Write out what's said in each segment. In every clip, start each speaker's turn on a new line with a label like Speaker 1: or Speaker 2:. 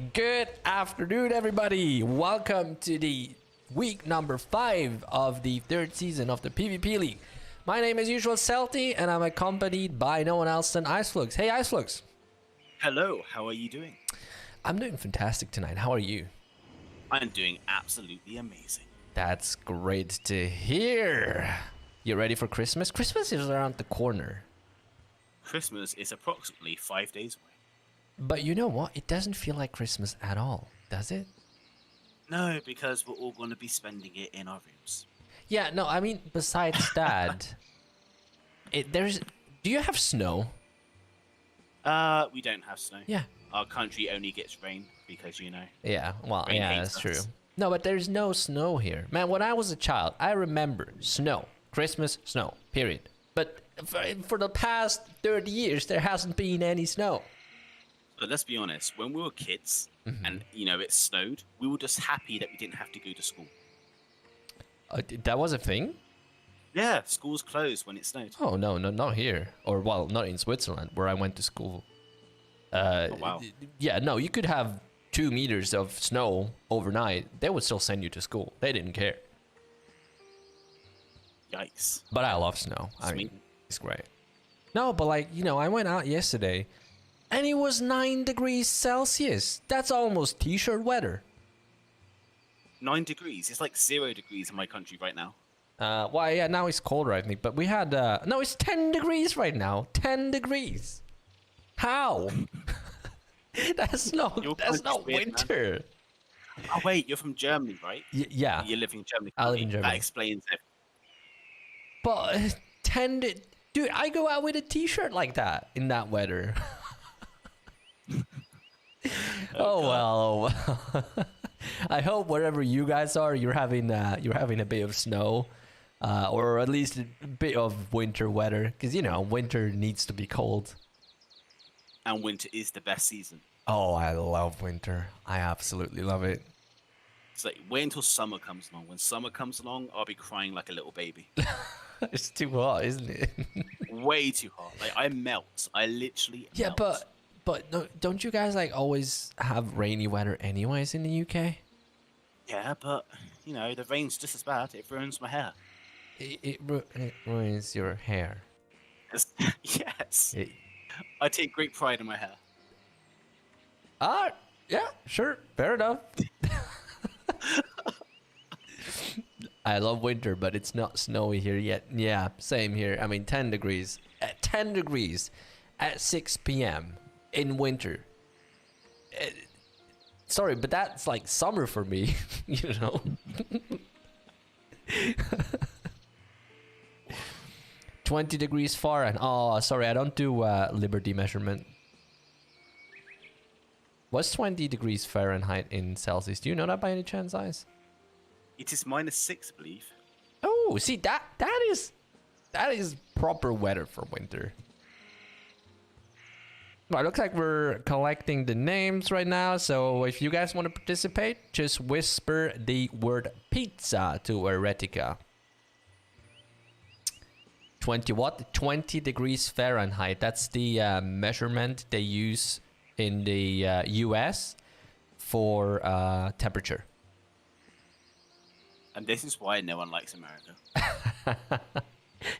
Speaker 1: Good afternoon, everybody. Welcome to the week number 5 of the 3rd season of the PvP League. My name is usual Celty, and I'm accompanied by no one else than Iceflux. Hey, Iceflux.
Speaker 2: Hello, how are you doing?
Speaker 1: I'm doing fantastic tonight. How are you?
Speaker 2: I'm doing absolutely amazing.
Speaker 1: That's great to hear. You ready for Christmas? Christmas is around the corner.
Speaker 2: Christmas is approximately 5 days away.
Speaker 1: But you know what? It doesn't feel like Christmas at all, does it?
Speaker 2: No, because we're all going to be spending it in our rooms.
Speaker 1: Yeah, no, I mean, besides that, do you have snow?
Speaker 2: We don't have snow.
Speaker 1: Yeah.
Speaker 2: Our country only gets rain because, you know.
Speaker 1: Yeah, well,
Speaker 2: rain
Speaker 1: yeah,
Speaker 2: hates
Speaker 1: that's true.
Speaker 2: us.
Speaker 1: No, but there's no snow here. Man, when I was a child, I remember snow. Christmas, snow, period. But for the past 30 years, there hasn't been any snow.
Speaker 2: But let's be honest, when we were kids and, you know, it snowed, we were just happy that we didn't have to go to school.
Speaker 1: That was a thing?
Speaker 2: Yeah, schools closed when it snowed.
Speaker 1: Oh, no, not here. Or, well, not in Switzerland, where I went to school.
Speaker 2: Oh, wow.
Speaker 1: Yeah, no, you could have 2 meters of snow overnight. They would still send you to school. They didn't care.
Speaker 2: Yikes.
Speaker 1: But I love snow. I
Speaker 2: Sweet.
Speaker 1: mean, it's great. No, but like, you know, I went out yesterday and it was 9 degrees Celsius. That's almost t-shirt weather.
Speaker 2: 9 degrees. It's like 0 degrees in my country right now.
Speaker 1: Well, yeah, now it's colder, I think. But we had, no, it's 10 degrees right now. 10 degrees. How? that's not
Speaker 2: country's weird,
Speaker 1: winter.
Speaker 2: Oh, wait, you're from Germany, right?
Speaker 1: Yeah.
Speaker 2: You live in Germany.
Speaker 1: I live in Germany.
Speaker 2: That explains it.
Speaker 1: But dude, I go out with a t-shirt like that in that weather. Oh well. I hope wherever you guys are, you're having a bit of snow, or at least a bit of winter weather, because you know winter needs to be cold.
Speaker 2: And winter is the best season.
Speaker 1: Oh, I love winter. I absolutely love it.
Speaker 2: It's like, wait until summer comes along. When summer comes along, I'll be crying like a little baby.
Speaker 1: It's too hot, isn't it?
Speaker 2: Way too hot. Like, I melt. I literally
Speaker 1: Yeah,
Speaker 2: melt.
Speaker 1: but no, don't you guys like always have rainy weather anyways in the UK?
Speaker 2: Yeah, but, you know, the rain's just as bad. It ruins my hair.
Speaker 1: It ruins your hair.
Speaker 2: Yes. I take great pride in my hair.
Speaker 1: Yeah, sure, fair enough. I love winter, but it's not snowy here yet. Yeah, same here. I mean, 10 degrees. At 10 degrees at 6 p.m. in winter. Sorry, but that's like summer for me, you know? 20 degrees Fahrenheit. Oh, sorry, I don't do Liberty measurement. What's 20 degrees Fahrenheit in Celsius? Do you know that by any chance, Ice?
Speaker 2: It is -6, I believe.
Speaker 1: Oh, see, that is proper weather for winter. Well, it looks like we're collecting the names right now, so if you guys want to participate, just whisper the word pizza to Eretica. 20 what? 20 degrees Fahrenheit. That's the measurement they use in the US for temperature.
Speaker 2: And this is why no one likes America.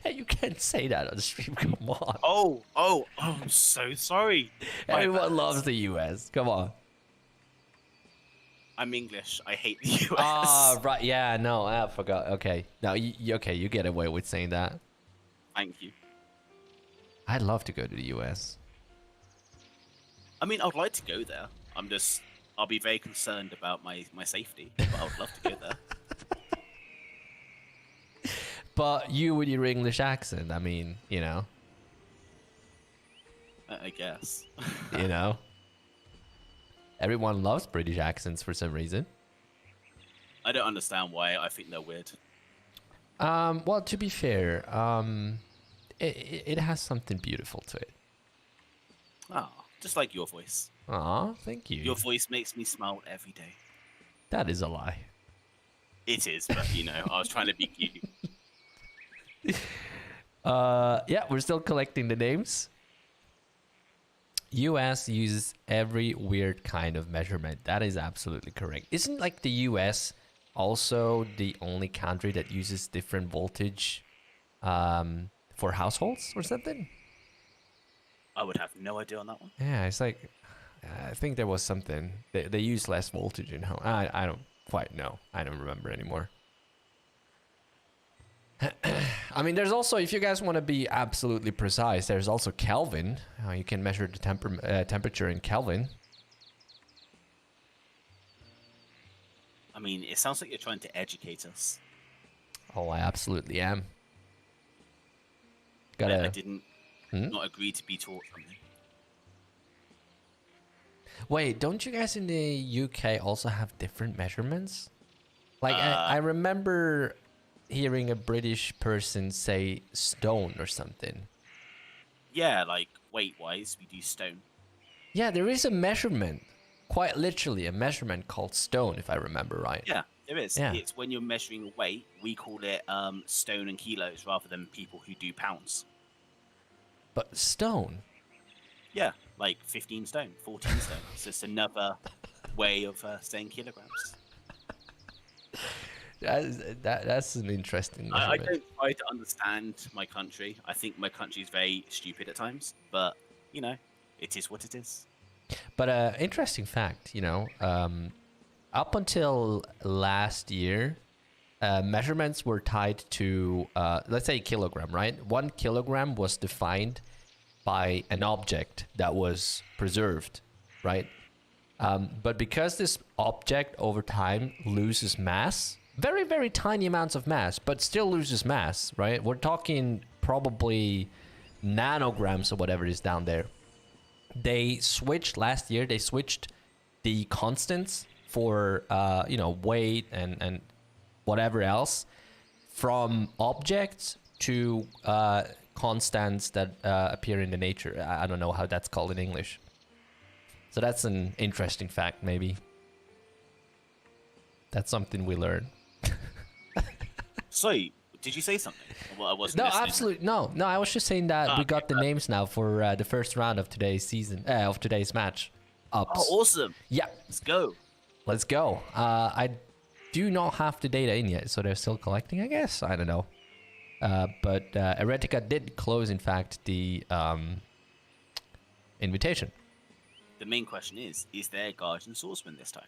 Speaker 1: Hey, you can't say that on the stream. Come on.
Speaker 2: Oh, I'm so sorry.
Speaker 1: Everyone loves the US. Come on.
Speaker 2: I'm English. I hate the US.
Speaker 1: Ah, right. Yeah, no, I forgot. Okay. No, okay, you get away with saying that.
Speaker 2: Thank you.
Speaker 1: I'd love to go to the US.
Speaker 2: I mean, I'd like to go there. I'll be very concerned about my safety, but I would love to go there.
Speaker 1: But you with your English accent, I mean, you know.
Speaker 2: I guess.
Speaker 1: You know. Everyone loves British accents for some reason.
Speaker 2: I don't understand why. I think they're weird.
Speaker 1: Well, to be fair, it has something beautiful to it.
Speaker 2: Oh, just like your voice.
Speaker 1: Aw, thank you.
Speaker 2: Your voice makes me smile every day.
Speaker 1: That is a lie.
Speaker 2: It is, but you know, I was trying to be cute.
Speaker 1: Yeah, we're still collecting the names. US uses every weird kind of measurement. That is absolutely correct. Isn't like the US also the only country that uses different voltage for households or something?
Speaker 2: I would have no idea on that one.
Speaker 1: Yeah, it's like I think there was something they use less voltage in home. I don't quite know. I don't remember anymore. I mean, there's also, if you guys want to be absolutely precise, there's also Kelvin. You can measure the temperature in Kelvin.
Speaker 2: I mean, it sounds like you're trying to educate us.
Speaker 1: Oh, I absolutely am.
Speaker 2: I didn't not agree to be taught something.
Speaker 1: Wait, don't you guys in the UK also have different measurements? Like, I remember hearing a British person say stone or something.
Speaker 2: Yeah, like weight-wise, we do stone.
Speaker 1: Yeah, there is a measurement. Quite literally, a measurement called stone, if I remember right.
Speaker 2: Yeah, there is.
Speaker 1: Yeah.
Speaker 2: It's when you're measuring weight, we call it stone and kilos rather than people who do pounds.
Speaker 1: But stone?
Speaker 2: Yeah, like 15 stone, 14 stone. It's just another way of saying kilograms.
Speaker 1: That's an interesting
Speaker 2: I
Speaker 1: measurement.
Speaker 2: don't try to understand my country. I think my country is very stupid at times, but, you know, it is what it is.
Speaker 1: But interesting fact, up until last year, measurements were tied to, let's say, kilogram, right? 1 kilogram was defined by an object that was preserved, right? But because this object over time loses mass, very, very tiny amounts of mass, but still loses mass, right? We're talking probably nanograms or whatever is down there. They switched last year, they switched the constants for, weight and whatever else from objects to constants that appear in the nature. I don't know how that's called in English. So that's an interesting fact, maybe. That's something we learned.
Speaker 2: So, did you say something? Well, I wasn't
Speaker 1: No,
Speaker 2: listening.
Speaker 1: absolutely no. I was just saying that we got
Speaker 2: okay,
Speaker 1: the names now for the first round of today's match. Ups.
Speaker 2: Oh, awesome.
Speaker 1: Yeah,
Speaker 2: Let's go.
Speaker 1: let's go. I do not have the data in yet, so they're still collecting, I guess. I don't know. But Eretica did close, in fact, the invitation.
Speaker 2: The main question is there Guardian Swordsman this time?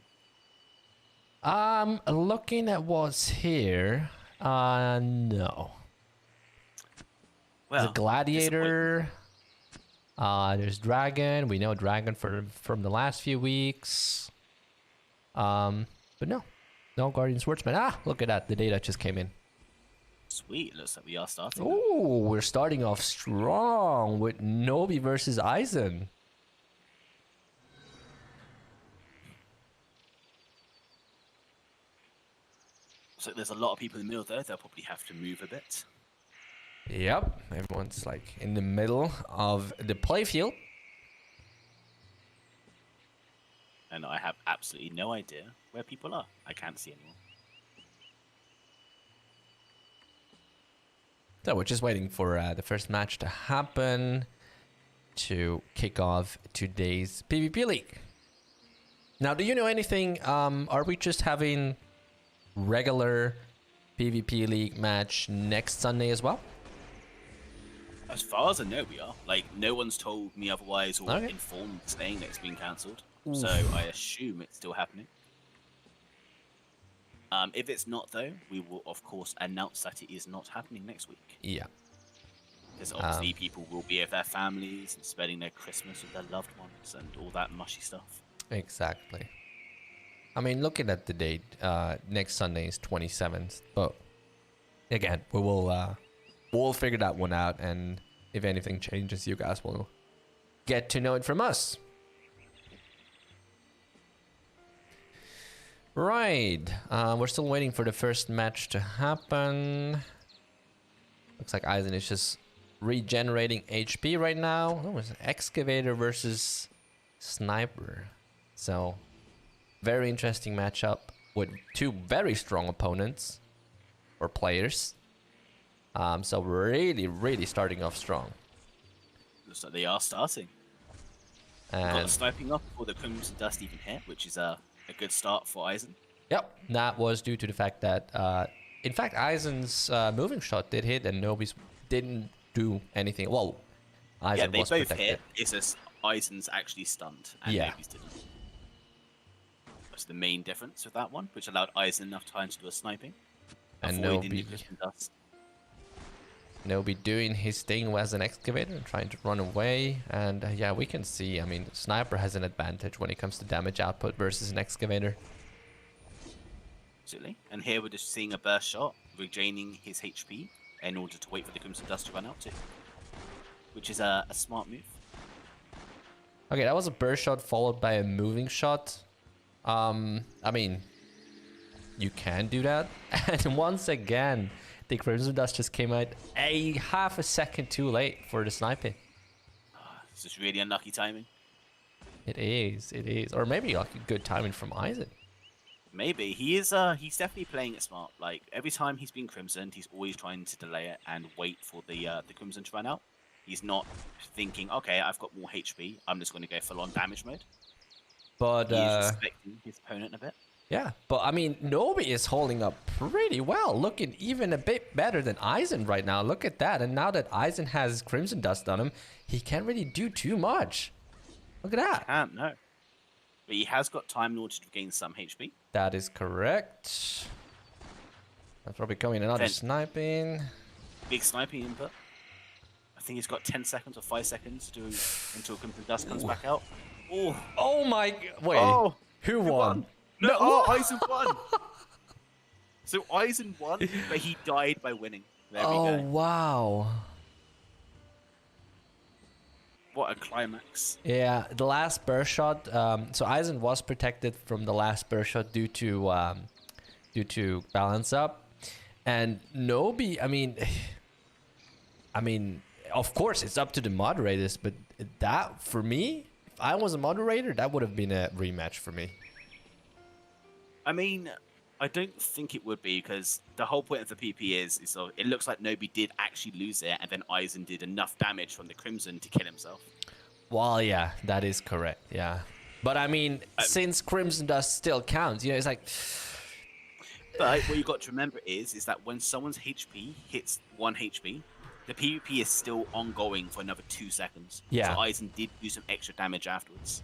Speaker 1: Looking at what's here, no.
Speaker 2: Well,
Speaker 1: The Gladiator. There's Dragon. We know Dragon from the last few weeks. But no Guardian Swordsman. Look at that. The data just came in.
Speaker 2: Sweet. Looks like we are starting.
Speaker 1: Oh, we're starting off strong with Nobi versus Eisen.
Speaker 2: So there's a lot of people in the middle there. They'll probably have to move a bit.
Speaker 1: Yep, everyone's like in the middle of the playfield.
Speaker 2: And I have absolutely no idea where people are. I can't see anyone.
Speaker 1: So we're just waiting for the first match to happen to kick off today's PvP League. Now, do you know anything? Are we just having regular PvP League match next Sunday as well?
Speaker 2: As far as I know, we are. Like, no one's told me otherwise or
Speaker 1: Okay.
Speaker 2: informed saying that it's been cancelled.
Speaker 1: Oof.
Speaker 2: So I assume it's still happening. If it's not, though, we will, of course, announce that it is not happening next week.
Speaker 1: Yeah.
Speaker 2: Because obviously people will be with their families and spending their Christmas with their loved ones and all that mushy stuff.
Speaker 1: Exactly. I mean, looking at the date, next Sunday is 27th. But again, we'll figure that one out, and if anything changes, you guys will get to know it from us. Right. We're still waiting for the first match to happen. Looks like Eisen is just regenerating HP right now. Oh, it's Excavator versus Sniper. So, very interesting matchup with two very strong opponents or players. So really starting off strong.
Speaker 2: Looks like they are starting. Got the
Speaker 1: And
Speaker 2: sniping off before the Crimson Dust even hit, which is a good start for Eisen.
Speaker 1: yep, that was due to the fact that, in fact, Eisen's moving shot did hit and Nobi's didn't do anything. Well,
Speaker 2: Yeah,
Speaker 1: Eisen
Speaker 2: they
Speaker 1: was
Speaker 2: both
Speaker 1: protected.
Speaker 2: hit. It's just Eisen's actually stunned, and
Speaker 1: Yeah.
Speaker 2: Nobi's didn't. That's the main difference with that one, which allowed Eisen enough time to do a sniping.
Speaker 1: And
Speaker 2: Avoiding the
Speaker 1: Nobi,
Speaker 2: Crimson Dust.
Speaker 1: Nobi doing his thing as an excavator and trying to run away. And yeah, we can see, I mean, Sniper has an advantage when it comes to damage output versus an excavator.
Speaker 2: Absolutely. And here we're just seeing a burst shot, regaining his HP in order to wait for the Crimson Dust to run out too. Which is a smart move.
Speaker 1: Okay, that was a burst shot followed by a moving shot. I mean, you can do that. And once again, the Crimson Dust just came out a half a second too late for the sniping.
Speaker 2: It's just really unlucky timing.
Speaker 1: It is. Or maybe like a good timing from Eisen.
Speaker 2: Maybe. He's definitely playing it smart. Like, every time he's been Crimsoned, he's always trying to delay it and wait for the Crimson to run out. He's not thinking, okay, I've got more HP, I'm just going to go full-on damage mode.
Speaker 1: But,
Speaker 2: He's respecting his opponent a bit.
Speaker 1: yeah, but I mean, Nobi is holding up pretty well, looking even a bit better than Eisen right now. Look at that. And now that Eisen has Crimson Dust on him, he can't really do too much. Look at that.
Speaker 2: Can't, no. But he has got time in order to gain some HP.
Speaker 1: That is correct. That's probably coming another sniping.
Speaker 2: Big sniping input. I think he's got 10 seconds or 5 seconds to until Crimson Dust comes back out. Oh,
Speaker 1: Oh my, wait.
Speaker 2: oh,
Speaker 1: Who won?
Speaker 2: No, oh, Eisen won. So Eisen won, but he died by winning. There we
Speaker 1: Oh,
Speaker 2: go.
Speaker 1: wow.
Speaker 2: What a climax.
Speaker 1: Yeah, the last burst shot. So Eisen was protected from the last burst shot due to balance up, and Nobi. I mean, of course it's up to the moderators, but that for me, if I was a moderator, that would have been a rematch for me.
Speaker 2: I mean, I don't think it would be, because the whole point of the PP is so it looks like Nobi did actually lose it, and then Eisen did enough damage from the Crimson to kill himself.
Speaker 1: Well, yeah, that is correct. Yeah, but I mean, since Crimson Dust still counts, it's like.
Speaker 2: But what you got to remember is that when someone's HP hits 1 HP, the PvP is still ongoing for another 2 seconds.
Speaker 1: Yeah.
Speaker 2: So Eisen did do some extra damage afterwards.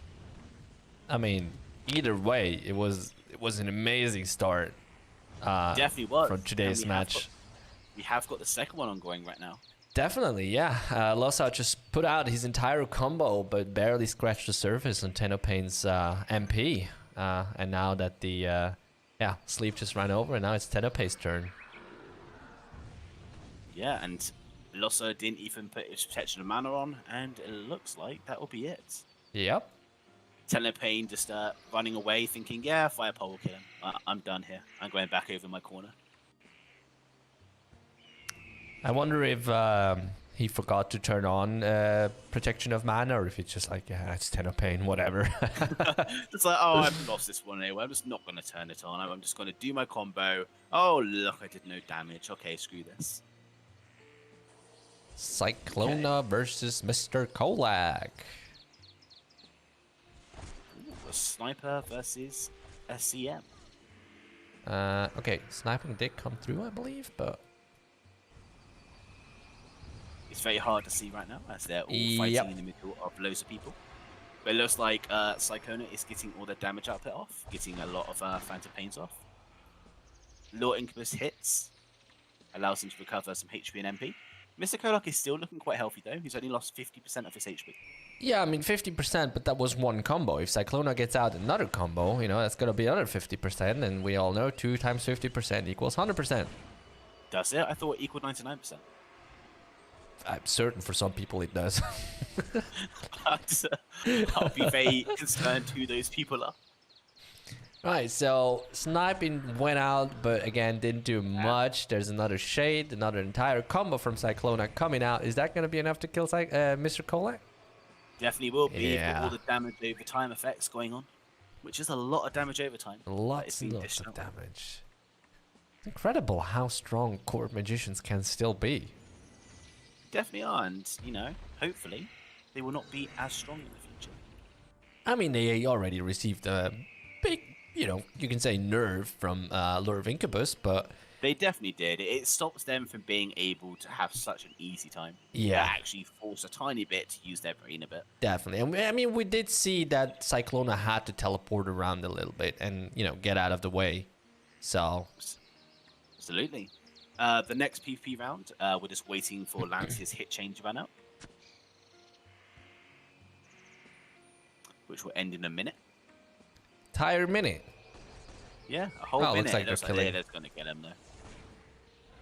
Speaker 1: I mean, either way, it was an amazing start.
Speaker 2: Definitely was.
Speaker 1: From today's match.
Speaker 2: We have got the second one ongoing right now.
Speaker 1: Definitely, yeah. Losao just put out his entire combo, but barely scratched the surface on Tenopain's MP. And now that the sleep just ran over, and now it's Tenopain's turn.
Speaker 2: Yeah, and Losso didn't even put his protection of mana on, and it looks like that will be it.
Speaker 1: Yep.
Speaker 2: Tenopain just running away, thinking, yeah, Fireball will kill him. I'm done here. I'm going back over my corner.
Speaker 1: I wonder if he forgot to turn on protection of mana, or if it's just like, yeah, it's Tenopain, whatever.
Speaker 2: It's like, oh, I've lost this one anyway. I'm just not going to turn it on. I'm just going to do my combo. Oh, look, I did no damage. Okay, screw this.
Speaker 1: Cyclona versus Mr. Kolak.
Speaker 2: Ooh, a sniper versus SCM.
Speaker 1: Okay, sniping did come through, I believe, but
Speaker 2: It's very hard to see right now as they're all fighting in the middle of loads of people. But it looks like Cyclona is getting all the damage output off, getting a lot of Phantom Pains off. Lord Incubus hits, allows him to recover some HP and MP. Mr. Kolak is still looking quite healthy though. He's only lost 50% of his HP.
Speaker 1: yeah, I mean 50%, but that was one combo. If Cyclona gets out another combo, that's gonna be another 50%, and we all know 2 times 50% equals 100%.
Speaker 2: Does it? I thought it equaled 99%.
Speaker 1: I'm certain for some people it does.
Speaker 2: I'll be very concerned who those people are.
Speaker 1: Right, so sniping went out, but again didn't do much. There's another shade, another entire combo from Cyclona coming out. Is that going to be enough to kill Mr. Kolak?
Speaker 2: Definitely will be,
Speaker 1: Yeah.
Speaker 2: with all the damage over time effects going on, which is a lot of damage over time.
Speaker 1: Lots and lots of damage. It's incredible how strong court magicians can still be.
Speaker 2: Definitely are, and hopefully they will not be as strong in the future.
Speaker 1: I mean, they already received a big, you can say nerve from Lord of Incubus, but
Speaker 2: They definitely did. It stops them from being able to have such an easy time. They
Speaker 1: yeah,
Speaker 2: actually force a tiny bit to use their brain a bit.
Speaker 1: definitely. And I mean, we did see that Cyclona had to teleport around a little bit and, get out of the way. So,
Speaker 2: Absolutely. The next PvP round, we're just waiting for Lance's hit chain to run out, which will end in a minute.
Speaker 1: entire minute.
Speaker 2: Yeah, a whole minute.
Speaker 1: Looks like
Speaker 2: It looks
Speaker 1: they're
Speaker 2: like
Speaker 1: killing.
Speaker 2: that's going to get him though.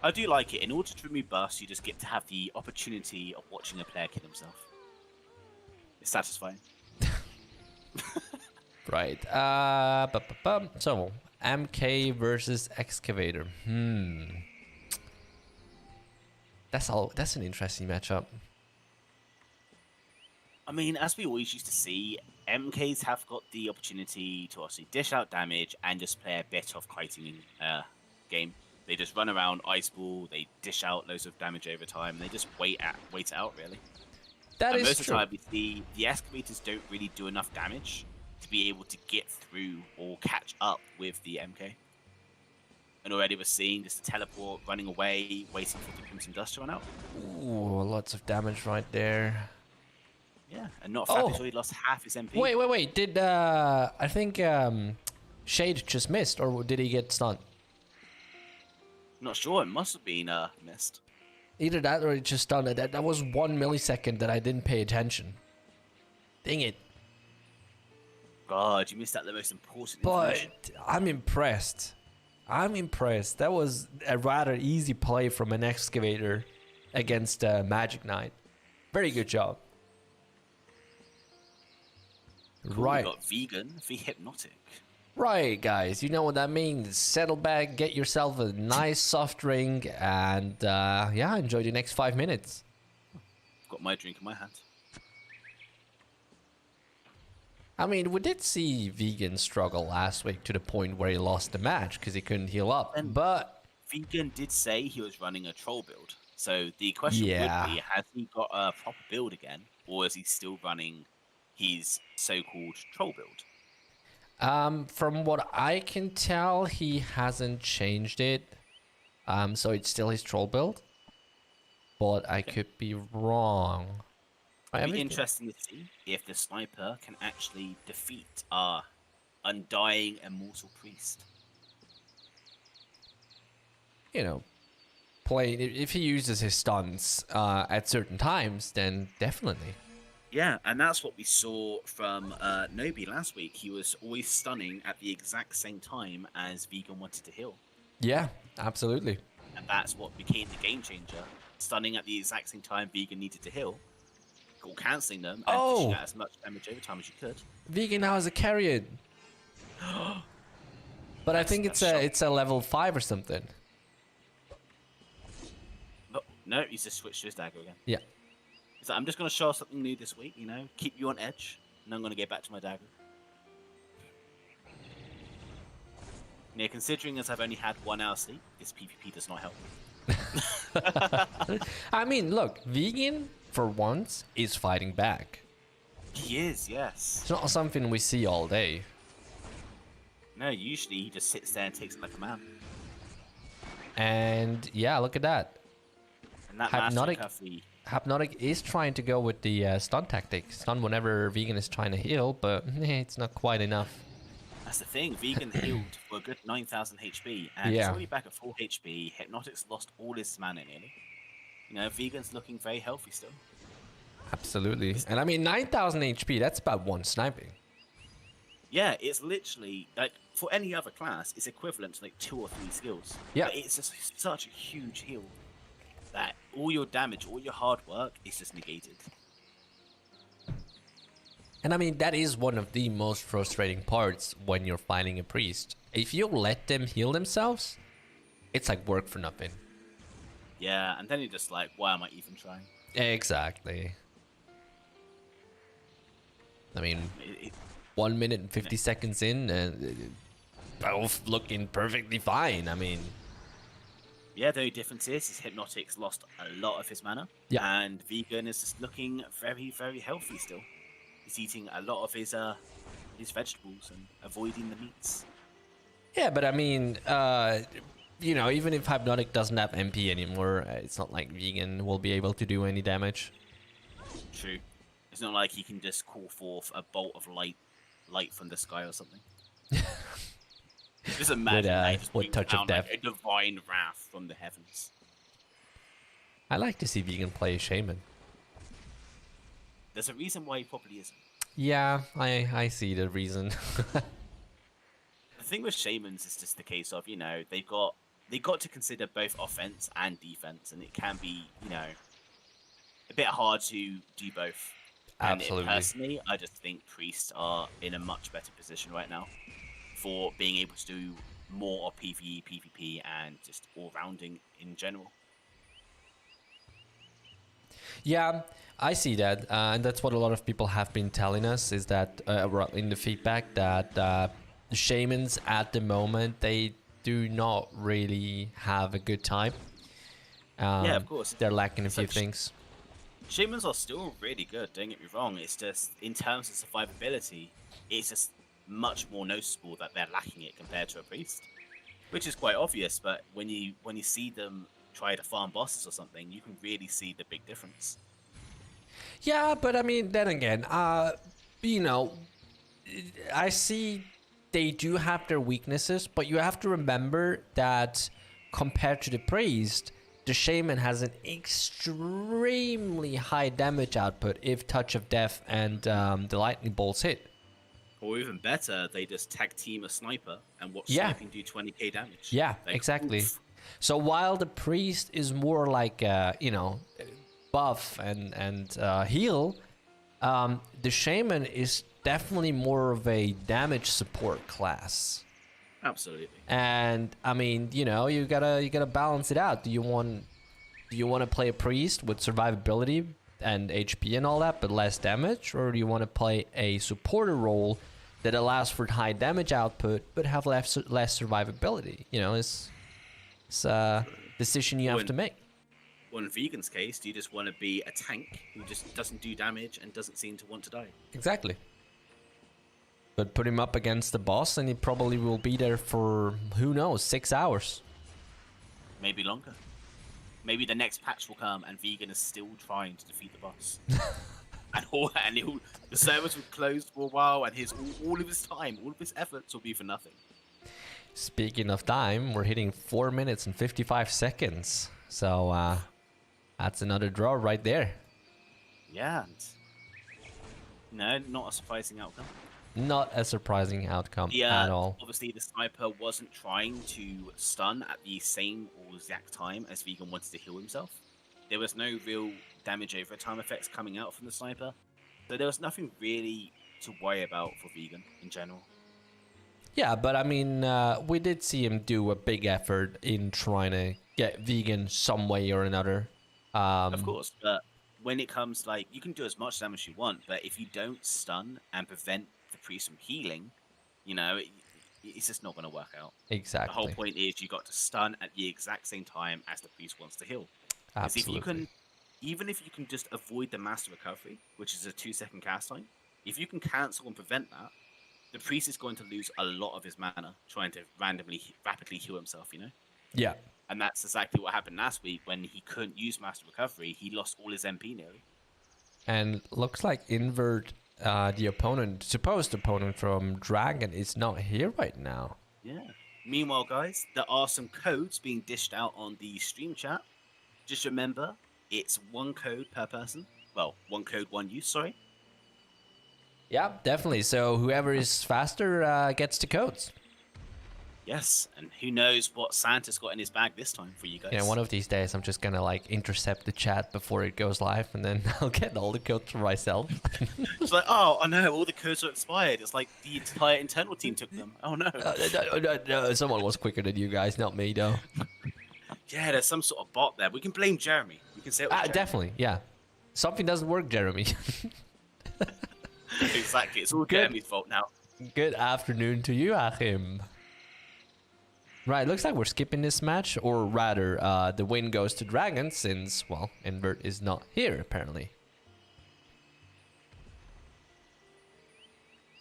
Speaker 2: I do like it. In order to remove buffs, you just get to have the opportunity of watching a player kill himself. It's satisfying.
Speaker 1: Right. So, MK versus Excavator. That's an interesting matchup.
Speaker 2: I mean, as we always used to see, MKs have got the opportunity to obviously dish out damage and just play a bit of kiting game. They just run around, ice ball, they dish out loads of damage over time, and they just wait it out, really.
Speaker 1: That
Speaker 2: and
Speaker 1: is
Speaker 2: most
Speaker 1: true.
Speaker 2: of the time, we see the excavators don't really do enough damage to be able to get through or catch up with the MK. And already we're seeing just a teleport running away, waiting for the Crimson Dust to run out.
Speaker 1: Ooh, lots of damage right there.
Speaker 2: Yeah, and not fact, he's already lost half his MP.
Speaker 1: Wait. Did I think Shade just missed, or did he get stunned?
Speaker 2: Not sure. It must have been missed.
Speaker 1: Either that or he just stunned. That was 1 millisecond that I didn't pay attention. Dang it.
Speaker 2: God, you missed out the most important
Speaker 1: But
Speaker 2: information.
Speaker 1: I'm impressed. That was a rather easy play from an Excavator against Magic Knight. Very good job.
Speaker 2: Cool,
Speaker 1: Right.
Speaker 2: We got Vegan for Hypnotic.
Speaker 1: Right, guys. You know what that means. Settle back, get yourself a nice soft drink, and enjoy the next 5 minutes.
Speaker 2: I've got my drink in my hand.
Speaker 1: I mean, we did see Vegan struggle last week to the point where he lost the match because he couldn't heal up. But
Speaker 2: Vegan did say he was running a troll build. So the question would be, has he got a proper build again? Or is he still running his so-called troll build?
Speaker 1: From what I can tell, he hasn't changed it. So it's still his troll build. But I could be wrong.
Speaker 2: It'd be interesting to see if the sniper can actually defeat our undying immortal priest.
Speaker 1: If he uses his stuns at certain times, then definitely.
Speaker 2: Yeah, and that's what we saw from Nobi last week. He was always stunning at the exact same time as Vegan wanted to heal.
Speaker 1: Yeah, absolutely.
Speaker 2: And that's what became the game changer. Stunning at the exact same time Vegan needed to heal. Or cancelling them and dishing out as much damage over time as you could.
Speaker 1: Vegan now has a carrier. But I think it's a level 5 or something.
Speaker 2: No, he's just switched to his dagger again.
Speaker 1: Yeah.
Speaker 2: He's like, I'm just going to show us something new this week, keep you on edge, and I'm going to get back to my dagger. Yeah, considering as I've only had 1 hour sleep, this PvP does not help.
Speaker 1: I mean, look, Vegan, for once, is fighting back.
Speaker 2: He is, yes.
Speaker 1: It's not something we see all day.
Speaker 2: No, usually he just sits there and takes it like a man.
Speaker 1: And yeah, look at that.
Speaker 2: And that
Speaker 1: Hypnotic is trying to go with the stun tactic. Stun whenever Vegan is trying to heal, but it's not quite enough.
Speaker 2: That's the thing. Vegan healed for a good 9,000 HP, and he's already back at full HP. Hypnotic's lost all his mana nearly. Vegan's looking very healthy still.
Speaker 1: Absolutely. And I mean, 9,000 HP, that's about one sniping.
Speaker 2: Yeah, it's literally, like, for any other class, it's equivalent to, like, 2 or 3 skills.
Speaker 1: Yeah.
Speaker 2: But it's just such a huge heal that all your damage, all your hard work is just negated.
Speaker 1: And I mean, that is one of the most frustrating parts when you're fighting a priest. If you let them heal themselves, it's like work for nothing.
Speaker 2: Yeah, and then you're just like, why am I even trying?
Speaker 1: Exactly. I mean, 1 minute and 50 seconds in, and both looking perfectly fine. I mean...
Speaker 2: Yeah, the only difference is Hypnotic's lost a lot of his mana.
Speaker 1: Yeah.
Speaker 2: And Vegan is just looking very, very healthy still. He's eating a lot of his vegetables and avoiding the meats.
Speaker 1: Yeah, but I mean, you know, even if Hypnotic doesn't have MP anymore, it's not like Vegan will be able to do any damage.
Speaker 2: True. It's not like he can just call forth a bolt of light from the sky or something. Just imagine
Speaker 1: with touch of death,
Speaker 2: like a divine wrath from the heavens.
Speaker 1: I like to see Vegan play a Shaman.
Speaker 2: There's a reason why he probably isn't.
Speaker 1: Yeah, I see the reason.
Speaker 2: The thing with Shamans is just the case of, you know, they got to consider both offense and defense, and it can be, you know, a bit hard to do both.
Speaker 1: Absolutely.
Speaker 2: And personally, I just think priests are in a much better position right now for being able to do more of PvE, PvP, and just all-rounding in general.
Speaker 1: Yeah, I see that, and that's what a lot of people have been telling us, is that in the feedback that the Shamans at the moment, they do not really have a good time.
Speaker 2: Yeah, of course.
Speaker 1: They're lacking a few things.
Speaker 2: Shamans are still really good, don't get me wrong. It's just, in terms of survivability, it's just much more noticeable that they're lacking it compared to a priest. Which is quite obvious, but when you see them try to farm bosses or something, you can really see the big difference.
Speaker 1: Yeah, but I mean, then again, you know, I see they do have their weaknesses, but you have to remember that compared to the priest, the Shaman has an extremely high damage output if Touch of Death and the lightning bolts hit.
Speaker 2: Or even better, they just tag team a sniper and watch sniping do 20k damage.
Speaker 1: Yeah,
Speaker 2: like,
Speaker 1: exactly.
Speaker 2: Oof.
Speaker 1: So while the priest is more like, you know, buff and heal, the Shaman is definitely more of a damage support class.
Speaker 2: Absolutely.
Speaker 1: And I mean, you know, you gotta balance it out. Do you want to play a priest with survivability and HP and all that, but less damage, or do you want to play a supporter role that allows for high damage output but have less survivability? You know, it's a decision you have to make.
Speaker 2: Well, in Vegan's case, do you just want to be a tank who just doesn't do damage and doesn't seem to want to die?
Speaker 1: Exactly. But put him up against the boss and he probably will be there for, who knows, 6 hours.
Speaker 2: Maybe longer. Maybe the next patch will come and Vegan is still trying to defeat the boss. The servers will close for a while, and all of his time, all of his efforts will be for nothing.
Speaker 1: Speaking of time, we're hitting 4 minutes and 55 seconds. So that's another draw right there.
Speaker 2: Yeah. No, not a surprising outcome.
Speaker 1: Not a surprising outcome at all.
Speaker 2: Obviously, the sniper wasn't trying to stun at the same or exact time as Vegan wanted to heal himself. There was no real damage over time effects coming out from the sniper. So there was nothing really to worry about for Vegan in general.
Speaker 1: Yeah, but I mean, we did see him do a big effort in trying to get Vegan some way or another.
Speaker 2: Of course, but when it comes, like, you can do as much damage as you want, but if you don't stun and prevent the priest from healing, you know, it's just not going to work out.
Speaker 1: Exactly.
Speaker 2: The whole point is you got to stun at the exact same time as the priest wants to heal. Because even if you can just avoid the master recovery, which is a 2-second cast time, if you can cancel and prevent that, the priest is going to lose a lot of his mana trying to rapidly heal himself, you know?
Speaker 1: Yeah.
Speaker 2: And that's exactly what happened last week when he couldn't use master recovery. He lost all his MP nearly.
Speaker 1: And looks like Invert, the supposed opponent from Dragon, is not here right now.
Speaker 2: Yeah. Meanwhile, guys, there are some codes being dished out on the stream chat. Just remember, it's 1 code per person. Well, 1 code, 1 use, sorry.
Speaker 1: Yeah, definitely. So whoever is faster gets the codes.
Speaker 2: Yes, and who knows what Santa's got in his bag this time for you guys.
Speaker 1: Yeah, one of these days I'm just gonna like intercept the chat before it goes live, and then I'll get all the codes for myself.
Speaker 2: It's like, oh no, all the codes are expired. It's like the entire internal team took them. Oh no.
Speaker 1: No, someone was quicker than you guys, not me though.
Speaker 2: Yeah, there's some sort of bot there. We can blame Jeremy. We can say it was Jeremy.
Speaker 1: Definitely, yeah. Something doesn't work, Jeremy.
Speaker 2: Exactly, it's all Jeremy's fault now.
Speaker 1: Good afternoon to you, Achim. Right, looks like we're skipping this match, or rather, the win goes to Dragon since, well, Invert is not here, apparently.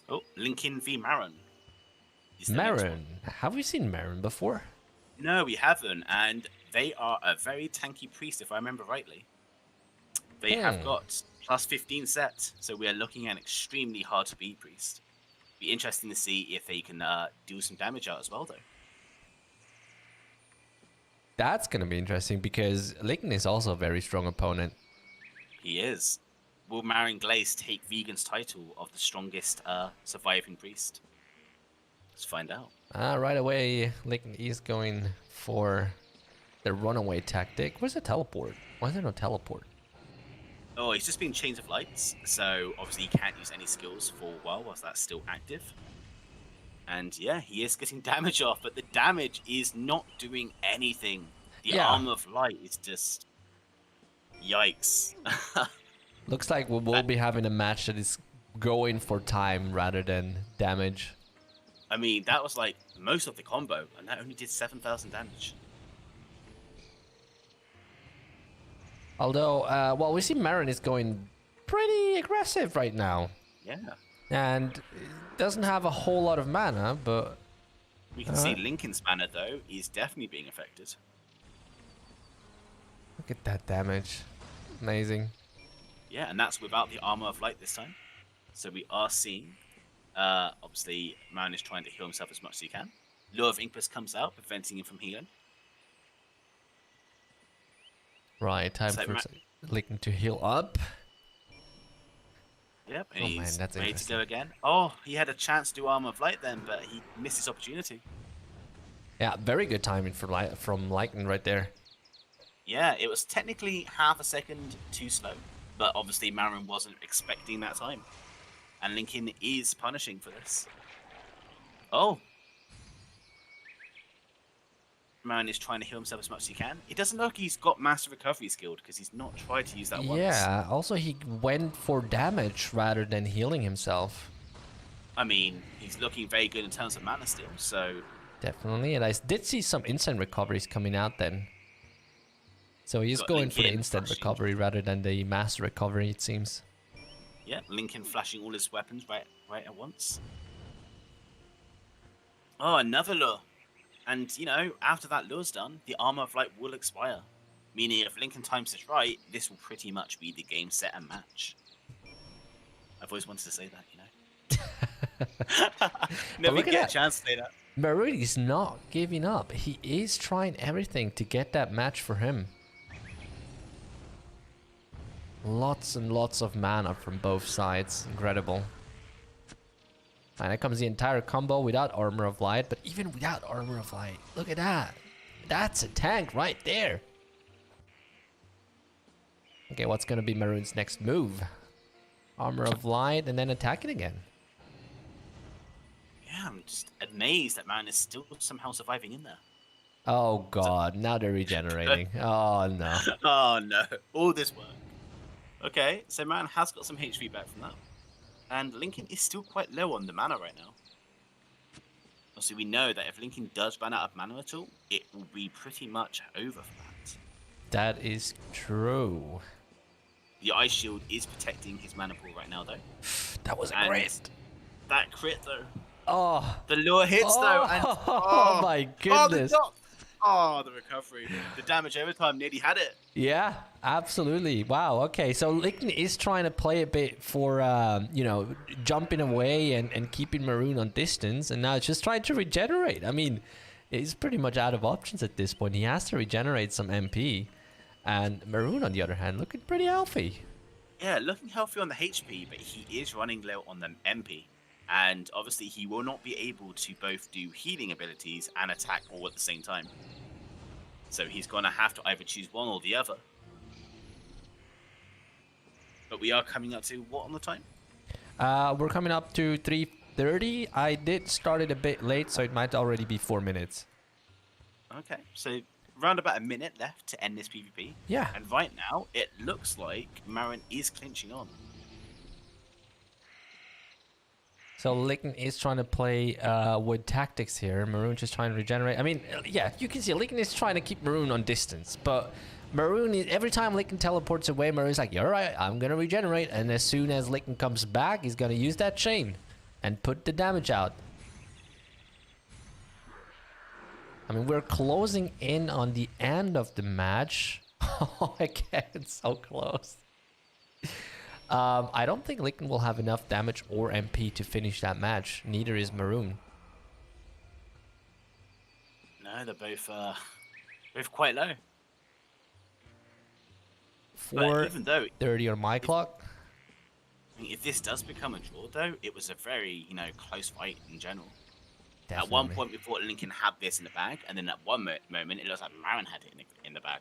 Speaker 2: Oh, Lincoln v Marin.
Speaker 1: Marin. Have we seen Marin before?
Speaker 2: No, we haven't, and they are a very tanky priest, if I remember rightly. They have got plus 15 set, so we are looking at an extremely hard to beat priest. Be interesting to see if they can do some damage out as well, though.
Speaker 1: That's going to be interesting because Lincoln is also a very strong opponent.
Speaker 2: He is. Will Marin Glaze take Vegan's title of the strongest surviving priest? Let's find out.
Speaker 1: Right away, Lincoln is going for the runaway tactic. Where's the teleport? Why is there no teleport?
Speaker 2: Oh, he's just being Chains of Lights, so obviously he can't use any skills for a while whilst that's still active. And yeah, he is getting damage off, but the damage is not doing anything. The Armor of Light is just... Yikes.
Speaker 1: Looks like we will be having a match that is going for time rather than damage.
Speaker 2: I mean, that was like most of the combo, and that only did 7,000 damage.
Speaker 1: Although, well, we see Marin is going pretty aggressive right now.
Speaker 2: Yeah.
Speaker 1: And doesn't have a whole lot of mana, but...
Speaker 2: We can see Lincoln's mana, though, is definitely being affected.
Speaker 1: Look at that damage. Amazing.
Speaker 2: Yeah, and that's without the Armor of Light this time. So we are seeing, obviously, Marin is trying to heal himself as much as he can. Lure of Incubus comes out, preventing him from healing.
Speaker 1: Right, time for Lincoln to heal up.
Speaker 2: Yep, and he's ready to go again. Oh, he had a chance to do Armor of Light then, but he missed his opportunity.
Speaker 1: Yeah, very good timing from Lincoln right there.
Speaker 2: Yeah, it was technically half a second too slow, but obviously Marin wasn't expecting that time. And Lincoln is punishing for this. Oh. Marin is trying to heal himself as much as he can. It doesn't look like he's got Master Recovery skilled because he's not tried to use that once.
Speaker 1: Yeah, also he went for damage rather than healing himself.
Speaker 2: I mean, he's looking very good in terms of mana still, so...
Speaker 1: Definitely, and I did see some instant recoveries coming out then. So he's going for the instant recovery rather than the Master Recovery, it seems.
Speaker 2: Yeah, Lincoln flashing all his weapons right at once. Oh, another lure. And, you know, after that lure's done, the Armor of Light will expire. Meaning if Lincoln times this right, this will pretty much be the game, set, and match. I've always wanted to say that, you know? Never get a chance to say that.
Speaker 1: Marin is not giving up. He is trying everything to get that match for him. Lots and lots of mana from both sides. Incredible. And that comes the entire combo without Armor of Light, but even without Armor of Light, look at that. That's a tank right there. Okay, what's gonna be Maroon's next move? Armor of Light and then attack it again.
Speaker 2: Yeah, I'm just amazed that Marin is still somehow surviving in there.
Speaker 1: Oh god, now they're regenerating. Oh no.
Speaker 2: Oh no, all this work. Okay, so Marin has got some HP back from that. And Lincoln is still quite low on the mana right now. Also, we know that if Lincoln does run out of mana at all, it will be pretty much over for that.
Speaker 1: That is true.
Speaker 2: The Ice Shield is protecting his mana pool right now, though.
Speaker 1: That was a crit.
Speaker 2: That crit, though.
Speaker 1: Oh.
Speaker 2: The lure hits, though. And,
Speaker 1: oh my goodness.
Speaker 2: Oh, the recovery. The damage overtime nearly had it.
Speaker 1: Yeah, absolutely. Wow, okay. So Lincoln is trying to play a bit for, you know, jumping away and keeping Maroon on distance. And now it's just trying to regenerate. I mean, he's pretty much out of options at this point. He has to regenerate some MP. And Maroon, on the other hand, looking pretty healthy.
Speaker 2: Yeah, looking healthy on the HP, but he is running low on the MP. And obviously he will not be able to both do healing abilities and attack all at the same time. So he's going to have to either choose one or the other. But we are coming up to what on the time?
Speaker 1: We're coming up to 3:30. I did start it a bit late, so it might already be 4 minutes.
Speaker 2: Okay, so around about a minute left to end this PvP.
Speaker 1: Yeah.
Speaker 2: And right now, it looks like Marin is clinching on.
Speaker 1: So Lincoln is trying to play with tactics here. Maroon just trying to regenerate. I mean, yeah, you can see Lincoln is trying to keep Maroon on distance. But Maroon, every time Lincoln teleports away, Maroon's like, all right, I'm going to regenerate. And as soon as Lincoln comes back, he's going to use that chain. and put the damage out. I mean, we're closing in on the end of the match. Oh, again, it's so close. I don't think Lincoln will have enough damage or MP to finish that match. Neither is Maroon.
Speaker 2: No, they're both quite low.
Speaker 1: 4:30 on my clock.
Speaker 2: I mean, if this does become a draw, though, it was a very, close fight in general.
Speaker 1: Definitely.
Speaker 2: At one point, we thought Lincoln had this in the bag, and then at one moment, it looks like Marin had it in the bag.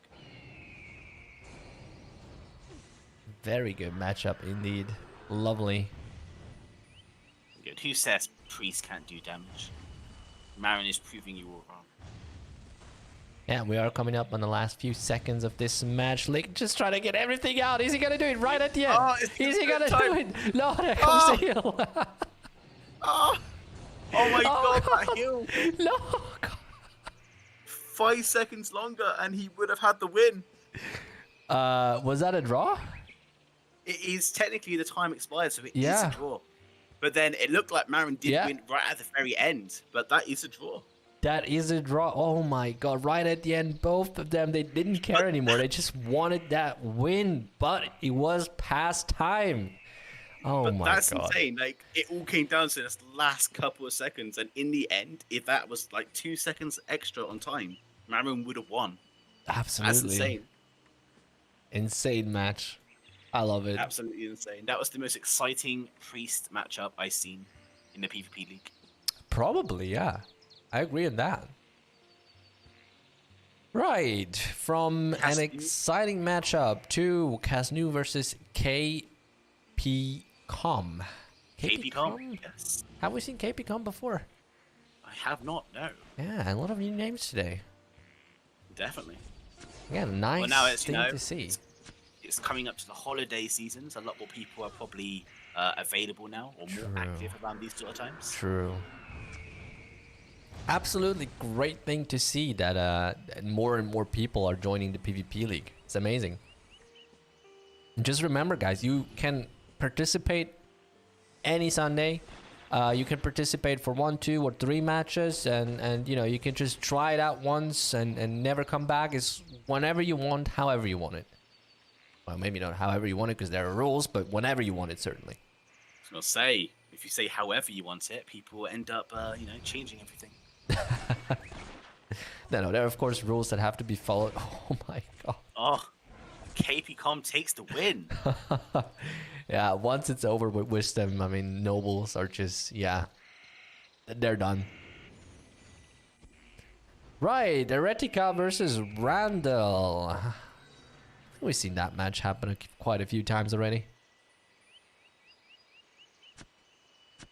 Speaker 1: Very good matchup indeed. Lovely.
Speaker 2: Good. Who says Priest can't do damage? Marin is proving you all wrong.
Speaker 1: Yeah, we are coming up on the last few seconds of this match. Lick just trying to get everything out. Is he gonna do it right at the end?
Speaker 2: Oh,
Speaker 1: is he gonna do it? No, there comes the heal.
Speaker 2: Oh my god, that heal!
Speaker 1: No. God.
Speaker 2: 5 seconds longer, and he would have had the win.
Speaker 1: Was that a draw?
Speaker 2: It is technically the time expired, so it is
Speaker 1: Yeah.
Speaker 2: a draw. But then it looked like Marin did win right at the very end, but that is a draw.
Speaker 1: That is a draw. Oh my god, right at the end, both of them, they didn't care anymore. They just wanted that win, but it was past time. Oh
Speaker 2: but
Speaker 1: my
Speaker 2: that's
Speaker 1: god.
Speaker 2: insane. Like, it all came down to this last couple of seconds, and in the end, if that was like 2 seconds extra on time, Marin would have won.
Speaker 1: Absolutely.
Speaker 2: That's insane.
Speaker 1: Insane match. I love it.
Speaker 2: Absolutely insane. That was the most exciting Priest matchup I've seen in the PvP League.
Speaker 1: Probably, yeah. I agree on that. Right, from an exciting matchup to Casnu versus KPCom.
Speaker 2: KPCom? Yes.
Speaker 1: Have we seen KPCom before?
Speaker 2: I have not, no.
Speaker 1: Yeah, a lot of new names today.
Speaker 2: Definitely.
Speaker 1: Yeah, nice
Speaker 2: well, now it's,
Speaker 1: thing to see.
Speaker 2: It's coming up to the holiday seasons. A lot more people are probably available now, or more active around these sort of times.
Speaker 1: True. Absolutely great thing to see that more and more people are joining the PvP League. It's amazing. And just remember, guys, you can participate any Sunday. You can participate for 1, 2, or 3 matches, and you can just try it out once and never come back. It's whenever you want, however you want it. Well, maybe not however you want it because there are rules, but whenever you want it, certainly.
Speaker 2: I was gonna say, if you say however you want it, people end up, changing everything.
Speaker 1: No, there are of course rules that have to be followed. Oh my god.
Speaker 2: Oh, KPCom takes the win.
Speaker 1: Yeah, once it's over with Wisdom, I mean, nobles are just, they're done. Right, Eretica versus Randall. We've seen that match happen quite a few times already.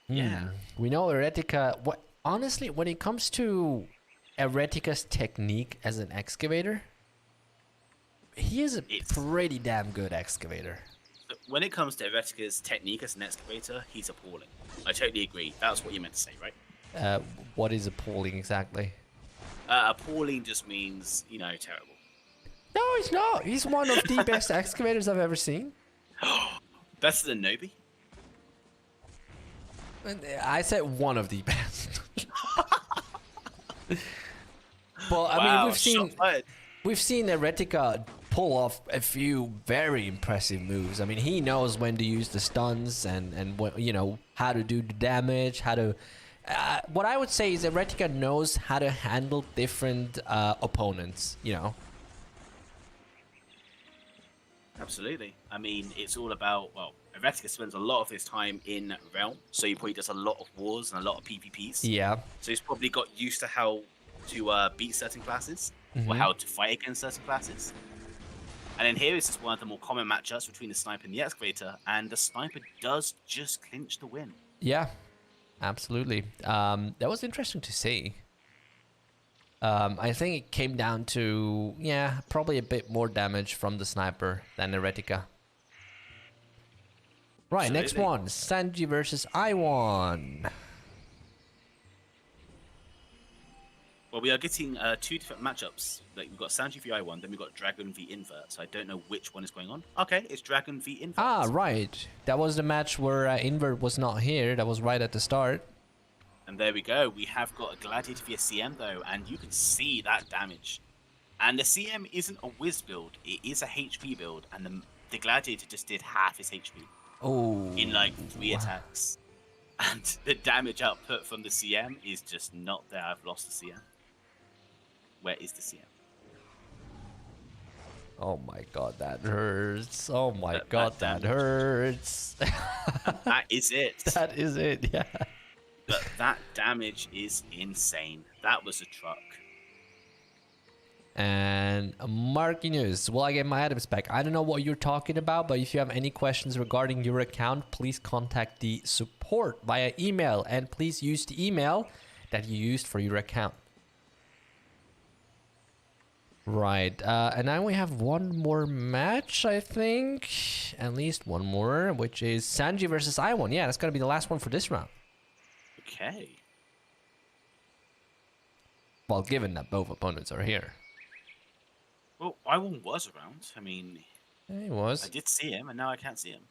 Speaker 2: Yeah.
Speaker 1: We know Eretica, honestly, when it comes to Eretica's technique as an excavator, he is a pretty damn good excavator.
Speaker 2: When it comes to Eretica's technique as an excavator, he's appalling. I totally agree. That's what you meant to say, right?
Speaker 1: What is appalling exactly?
Speaker 2: Appalling just means, terrible.
Speaker 1: No, he's not. He's one of the best excavators I've ever seen.
Speaker 2: Better than Nobi?
Speaker 1: I said one of the best. But I mean, we've seen Eretica pull off a few very impressive moves. I mean, he knows when to use the stuns and how to do the damage, how to. What I would say is Eretica knows how to handle different opponents.
Speaker 2: Absolutely. I mean, it's all about, Eretica spends a lot of his time in Realm, so he probably does a lot of wars and a lot of PvPs.
Speaker 1: Yeah.
Speaker 2: So he's probably got used to how to beat certain classes, or how to fight against certain classes. And then here is just one of the more common matchups between the Sniper and the Excavator, and the Sniper does just clinch the win.
Speaker 1: Yeah, absolutely. That was interesting to see. I think it came down to, probably a bit more damage from the Sniper than Eretica. Right,
Speaker 2: Absolutely.
Speaker 1: next one. Sanji versus Iwan.
Speaker 2: Well, we are getting 2 different matchups. Like we've got Sanji v I1, then we've got Dragon v Invert. So I don't know which one is going on. Okay, it's Dragon v Invert.
Speaker 1: Ah, right. That was the match where Invert was not here. That was right at the start.
Speaker 2: And there we go. We have got a Gladiator via CM though, and you can see that damage. And the CM isn't a whiz build; it is a HP build, and the Gladiator just did half his HP.
Speaker 1: Oh.
Speaker 2: In like 3 attacks. And the damage output from the CM is just not there. I've lost the CM. Where is the CM?
Speaker 1: Oh my god, that hurts. Oh my god, that hurts.
Speaker 2: That is it.
Speaker 1: That is it, yeah.
Speaker 2: But that damage is insane. That was a truck.
Speaker 1: And Marquinhos, will I get my items back? I don't know what you're talking about, but if you have any questions regarding your account, please contact the support via email. And please use the email that you used for your account. Right, and now we have one more match, I think. At least one more, which is Sanji versus I1. Yeah, that's going to be the last one for this round.
Speaker 2: Okay.
Speaker 1: Well, given that both opponents are here.
Speaker 2: Well, I1 was around. I mean...
Speaker 1: Yeah, he was.
Speaker 2: I did see him, and now I can't see him.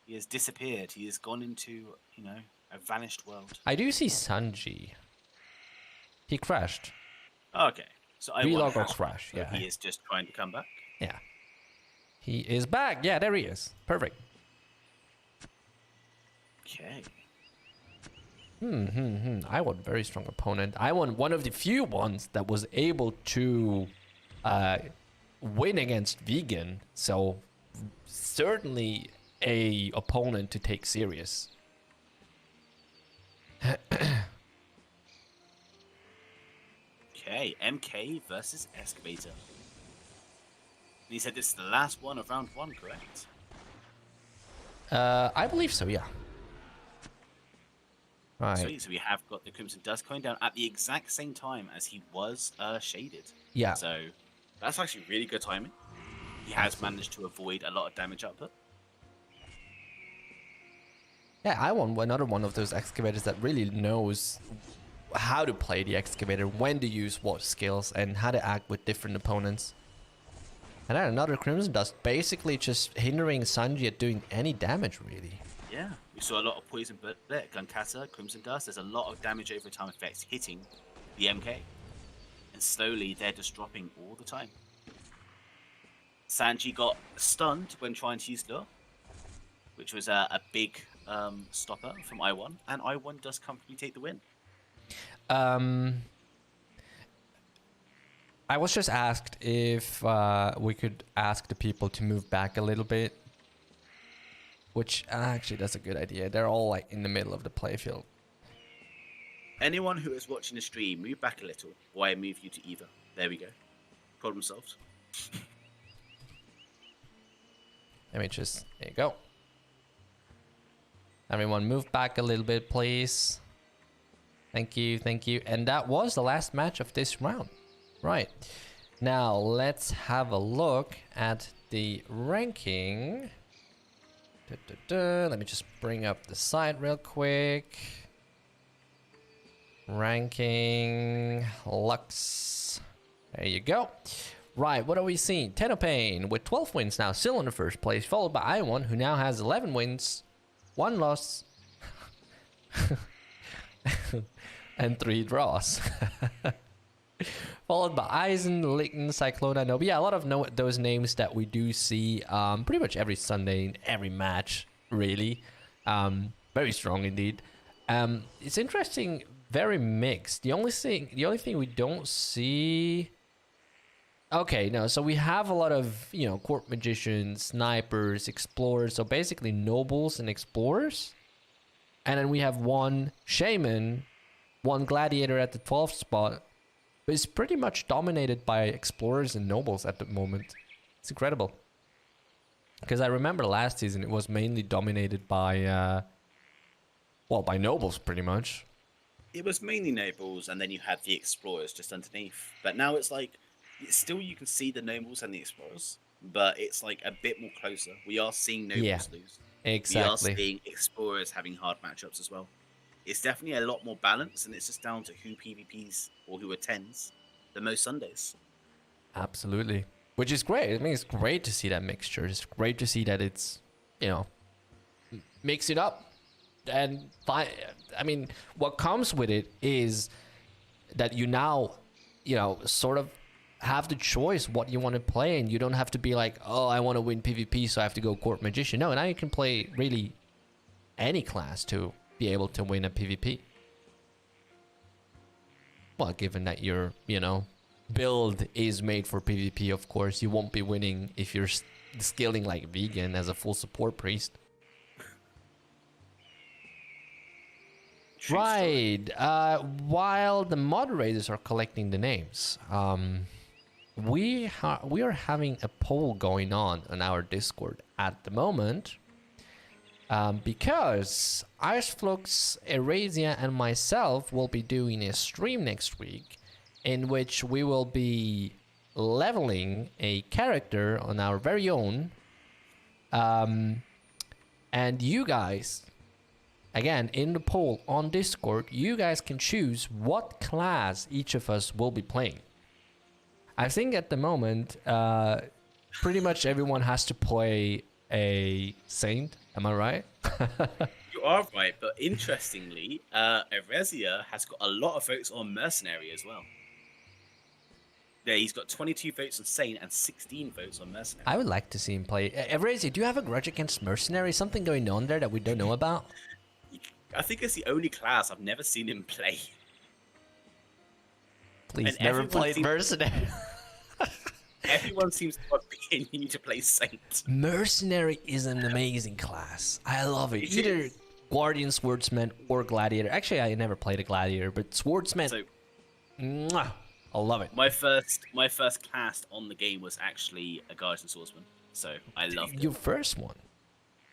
Speaker 2: He has disappeared. He has gone into, you know, a vanished world.
Speaker 1: I do see Sanji. He crashed.
Speaker 2: Okay. So I
Speaker 1: Vlog or crash,
Speaker 2: so
Speaker 1: yeah.
Speaker 2: He is just trying to come back.
Speaker 1: Yeah. He is back. Yeah, there he is. Perfect.
Speaker 2: Okay.
Speaker 1: I won very strong opponent. I won one of the few ones that was able to win against Vegan. So certainly a opponent to take serious.
Speaker 2: Okay, MK versus Excavator. He said this is the last one of round 1, correct?
Speaker 1: I believe so, yeah. Right.
Speaker 2: Sweet, so we have got the Crimson Dust coming down at the exact same time as he was shaded.
Speaker 1: Yeah.
Speaker 2: So that's actually really good timing. He has managed to avoid a lot of damage output.
Speaker 1: Yeah, I won another one of those excavators that really knows how to play the excavator, when to use what skills, and how to act with different opponents. And then another Crimson Dust, basically just hindering Sanji at doing any damage, really.
Speaker 2: Yeah, we saw a lot of Poison Bullet, Gunkata, Crimson Dust. There's a lot of damage over time effects hitting the MK. And slowly, they're just dropping all the time. Sanji got stunned when trying to use Lure, which was a big stopper from I1. And I1 does comfortably take the win.
Speaker 1: I was just asked if we could ask the people to move back a little bit, which actually that's a good idea. They're all like in the middle of the playfield.
Speaker 2: Anyone who is watching the stream, move back a little, or I move you to either. There we go. Problem solved.
Speaker 1: Let me just, there you go. Everyone move back a little bit, please. Thank you, thank you. And that was the last match of this round. Right. Now, let's have a look at the ranking. Let me just bring up the site real quick. Ranking Lux. There you go. Right, what are we seeing? Tenopain with 12 wins now, still in the first place, followed by I1, who now has 11 wins, 1 loss, and 3 draws. Followed by Eisen, Ligton, Cyclona, Nobi. Yeah, a lot of those names that we do see pretty much every Sunday in every match, really. Very strong indeed. It's interesting, very mixed. The only thing we don't see... Okay, no, so we have a lot of, you know, court magicians, snipers, explorers, so basically nobles and explorers. And then we have 1 shaman, 1 gladiator at the 12th spot. But it's pretty much dominated by explorers and nobles at the moment. It's incredible. Because I remember last season it was mainly dominated by, well, by nobles pretty much.
Speaker 2: It was mainly nobles, and then you had the explorers just underneath. But now it's like, still you can see the nobles and the explorers, but it's like a bit more closer. We are seeing nobles lose.
Speaker 1: Exactly.
Speaker 2: We are seeing explorers having hard matchups as well. it's definitely a lot more balanced, and it's just down to who PvPs or who attends the most Sundays.
Speaker 1: Absolutely. Which is great. I mean, it's great to see that mixture. It's great to see that it's, mix it up. And I mean, what comes with it is that you now, sort of have the choice what you want to play, and you don't have to be like, oh, I want to win PvP, so I have to go Court Magician. No, now you can play really any class to be able to win a PvP. Well, given that your, build is made for PvP, of course, you won't be winning if you're scaling like vegan as a full support priest. Right. While the moderators are collecting the names, we are having a poll going on our Discord at the moment, because Iceflux, Erasia, and myself will be doing a stream next week in which we will be leveling a character on our very own, and you guys, again, in the poll on Discord, you guys can choose what class each of us will be playing. I think at the moment, pretty much everyone has to play a Saint. Am I right?
Speaker 2: You are right, but interestingly, Erasia has got a lot of votes on Mercenary as well. Yeah, he's got 22 votes on Saint and 16 votes on Mercenary.
Speaker 1: I would like to see him play. Erasia, do you have a grudge against Mercenary? Something going on there that we don't know about?
Speaker 2: I think it's the only class I've never seen him play.
Speaker 1: Please,
Speaker 2: And
Speaker 1: never
Speaker 2: everyone
Speaker 1: played
Speaker 2: seems-
Speaker 1: Mercenary.
Speaker 2: Everyone seems to be you to play Saint.
Speaker 1: Mercenary is an amazing class. I love it.
Speaker 2: It
Speaker 1: Either
Speaker 2: is.
Speaker 1: Guardian, Swordsman, or Gladiator. Actually, I never played a Gladiator, but Swordsman,
Speaker 2: So
Speaker 1: mwah, I love it.
Speaker 2: my first class on the game was actually a Guardian Swordsman. So I loved it.
Speaker 1: Your first one.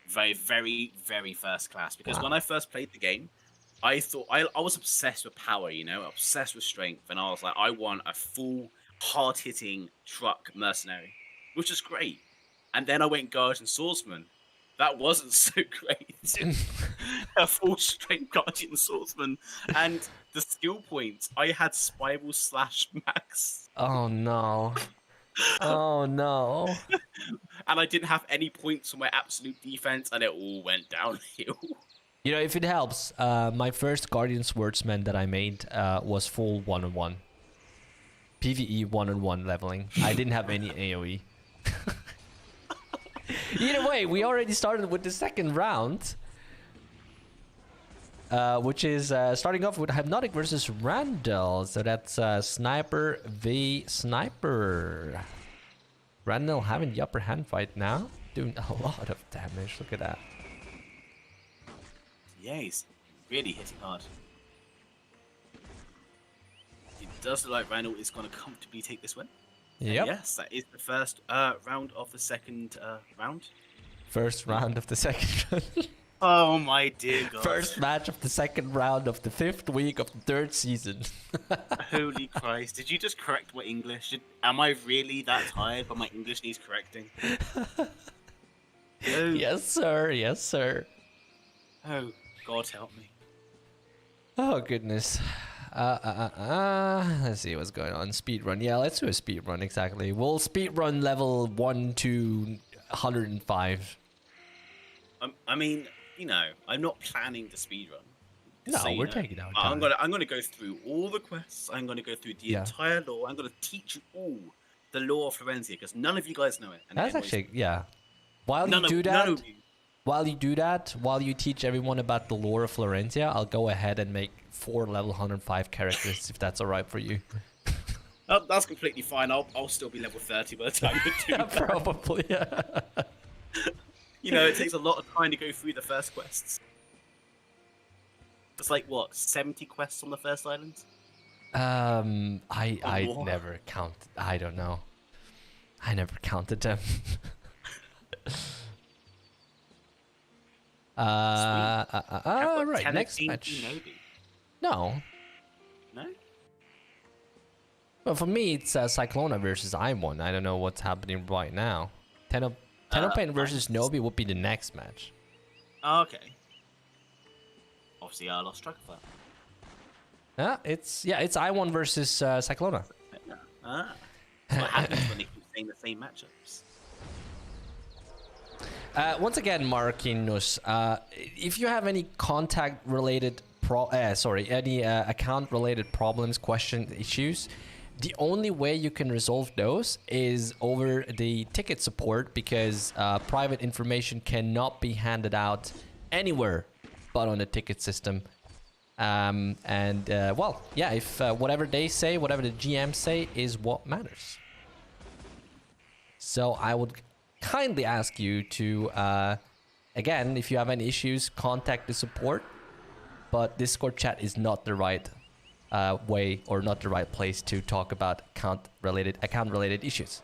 Speaker 2: Very, very, very first class. Because
Speaker 1: Wow.
Speaker 2: when I first played the game, I thought I was obsessed with power, obsessed with strength, and I was like, I want a full hard-hitting truck mercenary, which is great. And then I went Guardian Swordsman. That wasn't so great. A full strength Guardian Swordsman, and the skill points I had Spiral Slash Max,
Speaker 1: Oh no. Oh no.
Speaker 2: and I didn't have any points for my absolute defense, and it all went downhill.
Speaker 1: If it helps, my first Guardian Swordsman that I made was full 1-on-1. PvE 1-on-1 leveling. I didn't have any AoE. Either way, we already started with the second round, which is starting off with Hypnotic versus Randall. So that's Sniper v Sniper. Randall having the upper hand right now, doing a lot of damage. Look at that.
Speaker 2: Yeah, he's really hitting hard. It does look like Randall is going to comfortably take this win.
Speaker 1: Yep.
Speaker 2: Yes, that is the first round of the second round.
Speaker 1: First round of the second round.
Speaker 2: Oh my dear God.
Speaker 1: First match of the second round of the 5th week of the 3rd season.
Speaker 2: Holy Christ. Did you just correct my English? Am I really that tired but my English needs correcting? Oh,
Speaker 1: Yes, sir. Yes, sir.
Speaker 2: oh, God help me.
Speaker 1: Oh, goodness. Let's see what's going on. Speedrun. Yeah, let's do a speedrun, exactly. We'll speedrun level 1 to 105.
Speaker 2: I mean, I'm not planning to speedrun.
Speaker 1: No,
Speaker 2: So,
Speaker 1: we're taking our
Speaker 2: I'm
Speaker 1: time.
Speaker 2: gonna go through all the quests. I'm gonna go through the
Speaker 1: Yeah.
Speaker 2: entire lore. I'm gonna teach you all the lore of Florensia because none of you guys know it. And
Speaker 1: That's
Speaker 2: everyone's-
Speaker 1: actually, yeah. While you
Speaker 2: none
Speaker 1: do
Speaker 2: of,
Speaker 1: that,
Speaker 2: none of you.
Speaker 1: while you teach everyone about the lore of Florensia, I'll go ahead and make 4 level 105 characters, if that's alright for you.
Speaker 2: Oh, that's completely fine. I'll still be level 30 by the time you do
Speaker 1: Yeah,
Speaker 2: that.
Speaker 1: probably, yeah.
Speaker 2: It takes a lot of time to go through the first quests. It's like, what, 70 quests on the first island?
Speaker 1: I
Speaker 2: more?
Speaker 1: never count. I don't know. I never counted them. Right, next match.
Speaker 2: Nobi.
Speaker 1: No.
Speaker 2: No?
Speaker 1: Well, for me, it's Cyclona versus I1. I don't know what's happening right now. Tenopain versus Nobi would be the next match.
Speaker 2: Oh, okay. Oh, obviously I lost track of
Speaker 1: It's I1 versus Cyclona.
Speaker 2: that. What happens when they keep saying the same matchups?
Speaker 1: Once again, Marquinhos, if you have any contact-related any account-related problems, questions, issues, the only way you can resolve those is over the ticket support, because private information cannot be handed out anywhere but on the ticket system. If whatever they say, whatever the GM say is what matters. So I would kindly ask you to, again, if you have any issues, contact the support. But Discord chat is not the right way or not the right place to talk about account-related issues.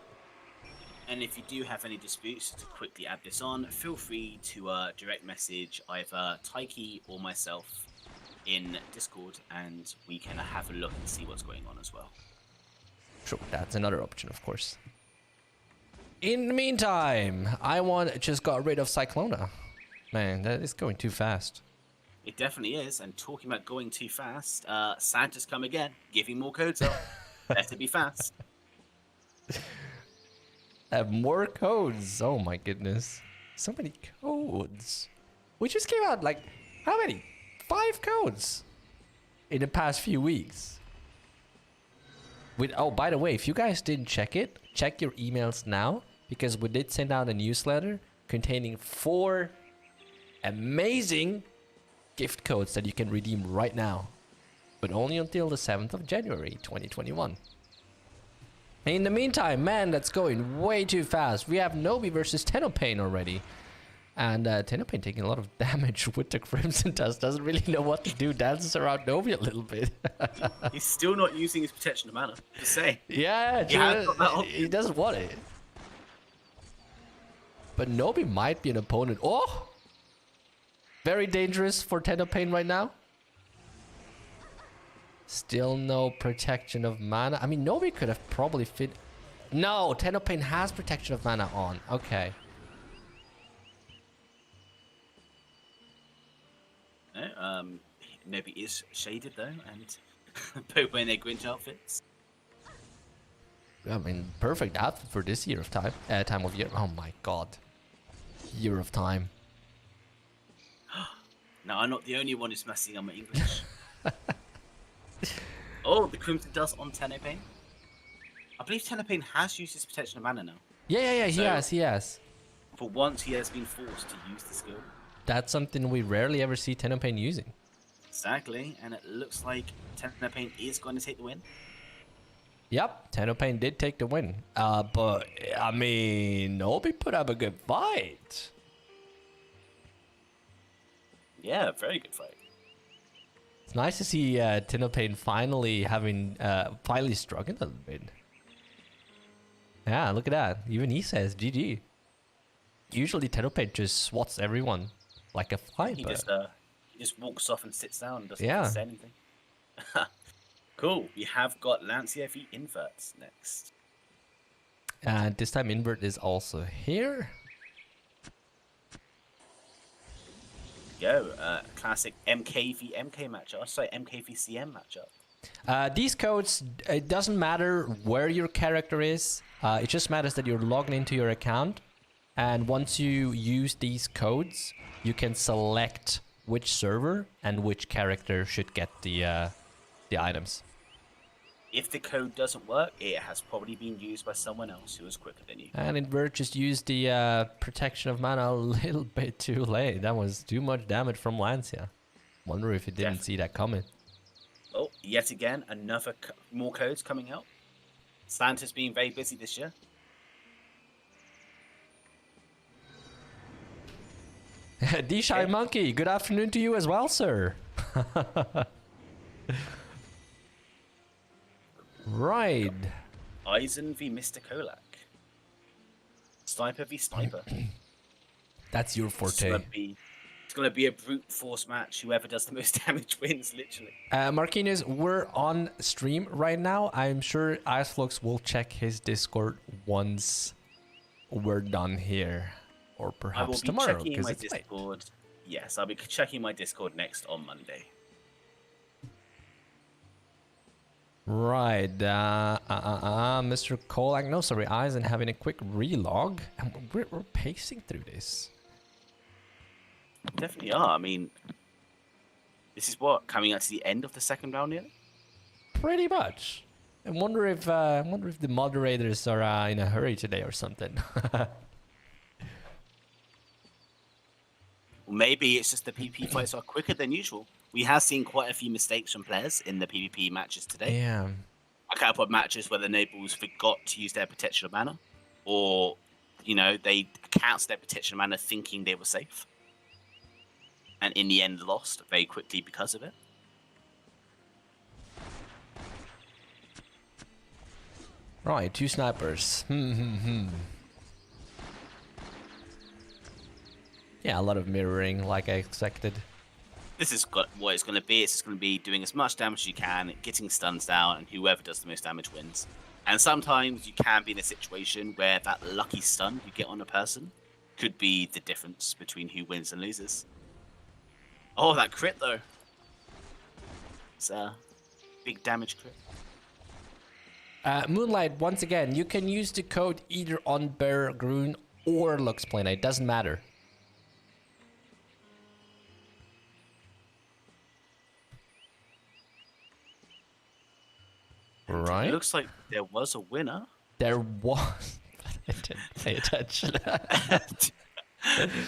Speaker 2: And if you do have any disputes, to quickly add this on, feel free to direct message either Taiki or myself in Discord, and we can have a look and see what's going on as well.
Speaker 1: True, that's another option, of course. In the meantime, I1 just got rid of Cyclona. Man, that is going too fast.
Speaker 2: It definitely is, and talking about going too fast, Santa's come again, giving more codes out. Better be fast.
Speaker 1: Have more codes. Oh my goodness. So many codes. We just came out like, how many? 5 codes in the past few weeks. Oh, by the way, if you guys didn't check it, check your emails now, because we did send out a newsletter containing 4 amazing gift codes that you can redeem right now, but only until the 7th of January 2021. In the meantime, man, that's going way too fast. We have Nobi versus Tenopain already. And Tenopain taking a lot of damage with the Crimson Dust. Doesn't really know what to do. Dances around Nobi a little bit.
Speaker 2: He's still not using his protection of mana. Just say.
Speaker 1: Yeah, he doesn't want it. But Nobi might be an opponent. Oh! Very dangerous for Tenopain right now. Still no protection of mana. I mean, Nobi could have probably fit... No, Tenopain has protection of mana on. Okay.
Speaker 2: Nobi is shaded though, and both wearing their Grinch outfits.
Speaker 1: I mean, perfect outfit for this year of time of year. Oh my god. Year of time.
Speaker 2: No, I'm not the only one who's messing up my English. Oh, the Crimson Dust on Tenopain. I believe Tenopain has used his protection of mana now.
Speaker 1: Yeah, he has.
Speaker 2: For once, he has been forced to use the skill.
Speaker 1: That's something we rarely ever see Tenopain using.
Speaker 2: Exactly, and it looks like Tenopain is going to take the win.
Speaker 1: Yep, Tenopain did take the win. But, I mean, Nobi put up a good fight.
Speaker 2: Yeah, very good fight.
Speaker 1: It's nice to see Tenopain finally struggling a little bit. Yeah, look at that. Even he says GG. Usually Tenopain just swats everyone like a fly.
Speaker 2: He just walks off and sits down and doesn't say anything. Cool. We have got Lancia v Inverts next.
Speaker 1: And this time Invert is also here.
Speaker 2: Go. Classic MK v MK matchup. Sorry, MK v CM matchup.
Speaker 1: These codes, it doesn't matter where your character is. It just matters that you're logged into your account. And once you use these codes, you can select which server and which character should get the items.
Speaker 2: If the code doesn't work, it has probably been used by someone else who was quicker than you.
Speaker 1: And Invert just used the protection of mana a little bit too late. That was too much damage from Lancia. Wonder if he didn't see that coming.
Speaker 2: Oh, yet again, more codes coming out. Santa's been very busy this year.
Speaker 1: D-Shy Monkey, good afternoon to you as well, sir. Right.
Speaker 2: Eisen v Mr. Kolak. Sniper v Sniper.
Speaker 1: That's your forte.
Speaker 2: It's gonna be a brute force match. Whoever does the most damage wins, literally.
Speaker 1: Marquinhos, we're on stream right now. I'm sure Iceflux will check his Discord once we're done here. Or perhaps tomorrow,
Speaker 2: because
Speaker 1: it's
Speaker 2: Discord. Yes, I'll be checking my Discord next on Monday.
Speaker 1: Right, Mr. Kolak, no, sorry, Eisen having a quick relog, and we're pacing through this.
Speaker 2: Definitely are. I mean, this is what, coming out to the end of the second round nearly?
Speaker 1: Pretty much. I wonder if the moderators are in a hurry today or something.
Speaker 2: Well, maybe it's just the PvP fights are quicker than usual. We have seen quite a few mistakes from players in the PvP matches today.
Speaker 1: Yeah.
Speaker 2: A couple of matches where the nobles forgot to use their protection of mana, or, you know, they cancelled their protection of mana thinking they were safe, and in the end lost very quickly because of it.
Speaker 1: Right, 2 snipers. Yeah, a lot of mirroring, like I expected.
Speaker 2: This is what it's going to be. It's just going to be doing as much damage as you can, getting stuns down, and whoever does the most damage wins. And sometimes you can be in a situation where that lucky stun you get on a person could be the difference between who wins and loses. Oh, that crit though. It's a big damage crit.
Speaker 1: Moonlight, once again, you can use the code either on Bear Grun or Luxplane. It doesn't matter. Right.
Speaker 2: It looks like there was a winner.
Speaker 1: There was. I didn't pay attention.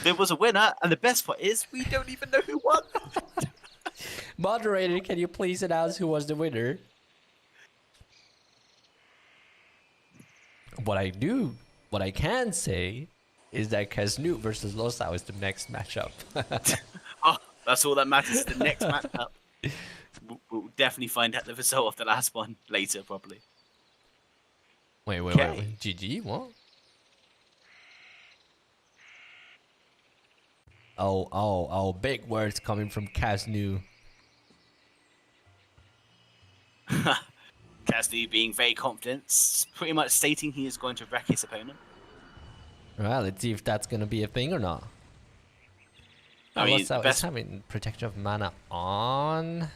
Speaker 2: There was a winner, and the best part is we don't even know who won.
Speaker 1: Moderator, can you please announce who was the winner? What I can say is that Kasnu versus Losao is the next matchup.
Speaker 2: Oh, that's all that matters. The next matchup. We'll definitely find out the result of the last one later, probably.
Speaker 1: Wait. GG? What? Oh, big words coming from Kasnu.
Speaker 2: Kasnu being very confident, pretty much stating he is going to wreck his opponent.
Speaker 1: Well, let's see if that's going to be a thing or not.
Speaker 2: I mean,
Speaker 1: Losao is having protection of mana on.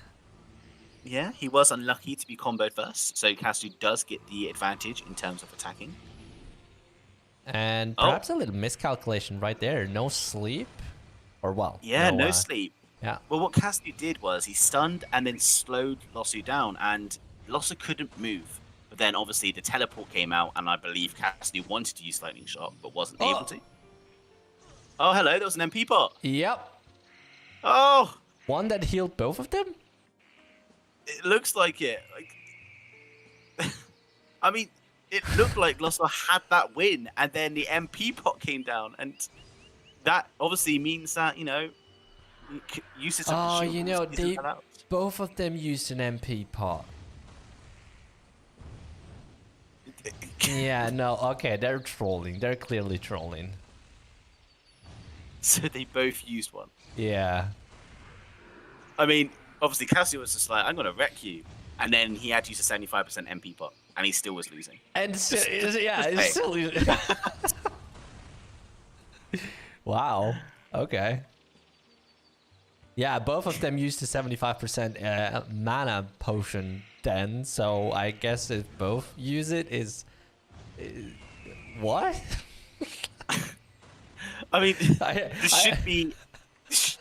Speaker 2: Yeah, he was unlucky to be comboed first, so Kasnu does get the advantage in terms of attacking.
Speaker 1: And perhaps a little miscalculation right there. No sleep? Or well.
Speaker 2: Yeah, no sleep.
Speaker 1: Yeah.
Speaker 2: Well, what Kasnu did was he stunned and then slowed Lossu down, and Lossu couldn't move. But then obviously the teleport came out, and I believe Kasnu wanted to use Lightning Shot, but wasn't able to. Oh, hello, there was an MP pot.
Speaker 1: Yep.
Speaker 2: Oh!
Speaker 1: One that healed both of them?
Speaker 2: It looks like it. I mean, it looked like Lossu had that win, and then the MP pot came down, and that obviously means that, you know, usage of the shield.
Speaker 1: You know, both of them used an MP pot. Yeah, no, okay, they're trolling. They're clearly trolling.
Speaker 2: So they both used one.
Speaker 1: Yeah.
Speaker 2: I mean, obviously Cassie was just like, I'm going to wreck you. And then he had to use a 75% MP pot, and he still was losing.
Speaker 1: And still, it's still losing. Wow. Okay. Yeah, both of them used the 75% mana potion then, so I guess if both use it is... what?
Speaker 2: I mean,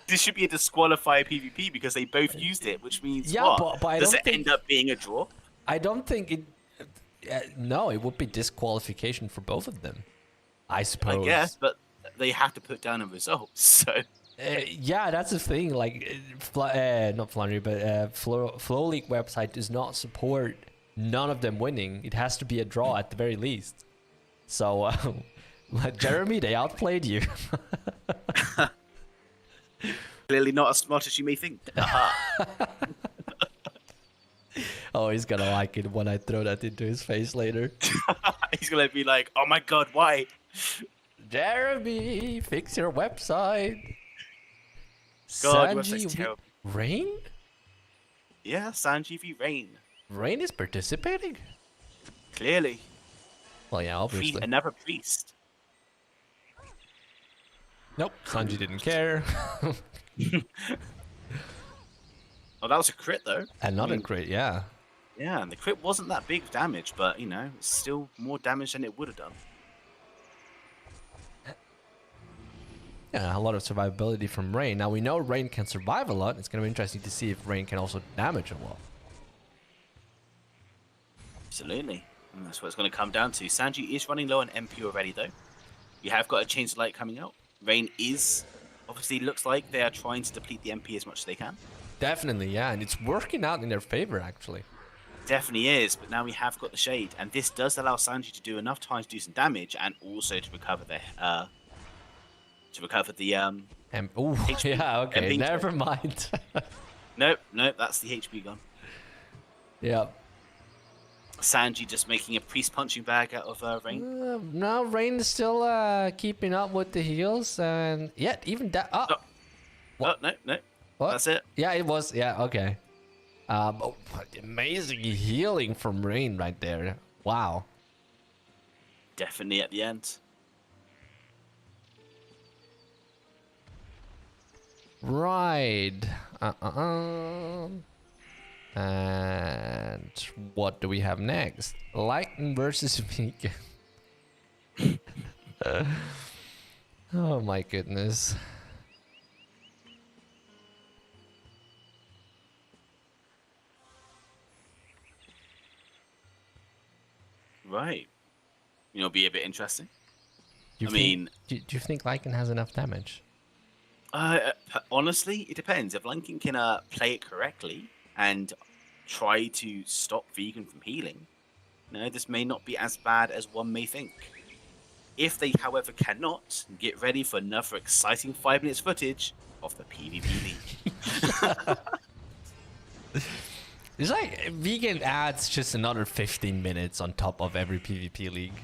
Speaker 2: this should be a disqualified PvP because they both used it, which means what?
Speaker 1: But
Speaker 2: does it end up being a draw?
Speaker 1: I don't think it... no, it would be disqualification for both of them, I suppose.
Speaker 2: I guess, but they have to put down a result, so...
Speaker 1: yeah, that's the thing. Like, not Flannery, but Flow League website does not support none of them winning. It has to be a draw at the very least. So, Jeremy, they outplayed you.
Speaker 2: Clearly not as smart as you may think.
Speaker 1: Oh, he's gonna like it when I throw that into his face later.
Speaker 2: He's gonna be like, "Oh my god, why?"
Speaker 1: Jeremy, fix your website.
Speaker 2: God, website's terrible.
Speaker 1: Rain?
Speaker 2: Yeah, Sanji v Rain.
Speaker 1: Rain is participating?
Speaker 2: Clearly.
Speaker 1: Well, yeah, obviously.
Speaker 2: Another priest.
Speaker 1: Nope, Sanji didn't care.
Speaker 2: Oh, that was a crit though.
Speaker 1: Another crit, yeah.
Speaker 2: Yeah, and the crit wasn't that big damage, but you know, it's still more damage than it would have done.
Speaker 1: Yeah, a lot of survivability from Rain. Now we know Rain can survive a lot. It's going to be interesting to see if Rain can also damage a lot.
Speaker 2: Absolutely. And that's what it's going to come down to. Sanji is running low on MP already, though. You have got a Chains of Light coming out. Rain is, obviously, looks like they are trying to deplete the MP as much as they can.
Speaker 1: Definitely, yeah. And it's working out in their favor, actually.
Speaker 2: Definitely is, but now we have got the Shade. And this does allow Sanji to do enough time to do some damage and also to recover the...
Speaker 1: Oh, yeah, okay.
Speaker 2: MP
Speaker 1: Never mind.
Speaker 2: Nope, that's the HP gun.
Speaker 1: Yeah.
Speaker 2: Sanji just making a priest punching bag out of Rain.
Speaker 1: No, Rain is still keeping up with the heals, and yet even that. Oh.
Speaker 2: Oh, no.
Speaker 1: What?
Speaker 2: That's it.
Speaker 1: Yeah, it was. Yeah, okay. Oh, amazing healing from Rain right there. Wow.
Speaker 2: Definitely at the end.
Speaker 1: Right. And what do we have next? Lightning versus Vegan. Oh my goodness.
Speaker 2: Right. You know, be a bit interesting.
Speaker 1: Do you think Lycan has enough damage?
Speaker 2: Honestly, it depends. If Lincoln can play it correctly and try to stop Vegan from healing, no, this may not be as bad as one may think. If they, however, cannot, get ready for another exciting 5 minutes footage of the PvP League.
Speaker 1: It's like Vegan adds just another 15 minutes on top of every PvP league.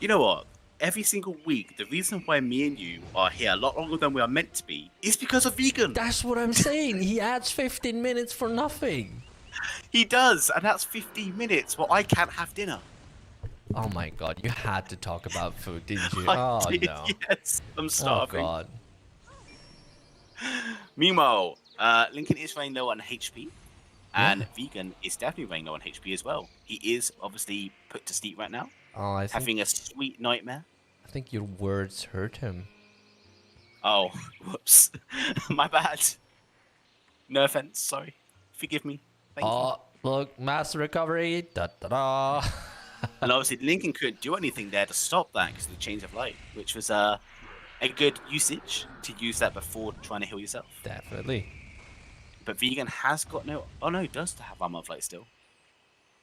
Speaker 2: You know what? Every single week, the reason why me and you are here a lot longer than we are meant to be is because of Vegan.
Speaker 1: That's what I'm saying. He adds 15 minutes for nothing.
Speaker 2: He does, and that's 15 minutes. Well, I can't have dinner.
Speaker 1: Oh my god, you had to talk about food, didn't you?
Speaker 2: I
Speaker 1: Oh
Speaker 2: did,
Speaker 1: no.
Speaker 2: Yes, I'm starving.
Speaker 1: Oh god.
Speaker 2: Meanwhile, Lincoln is running low on HP, and Vegan is definitely running low on HP as well. He is obviously put to sleep right now, having a sweet nightmare.
Speaker 1: I think your words hurt him.
Speaker 2: Oh, whoops. My bad. No offense, sorry. Forgive me. Thank you.
Speaker 1: Look, master recovery. Da da da.
Speaker 2: And obviously, Lincoln couldn't do anything there to stop that because of the Chains of Light, which was a good usage to use that before trying to heal yourself.
Speaker 1: Definitely.
Speaker 2: But Vegan has got no... Oh no, he does have Armor of Light still.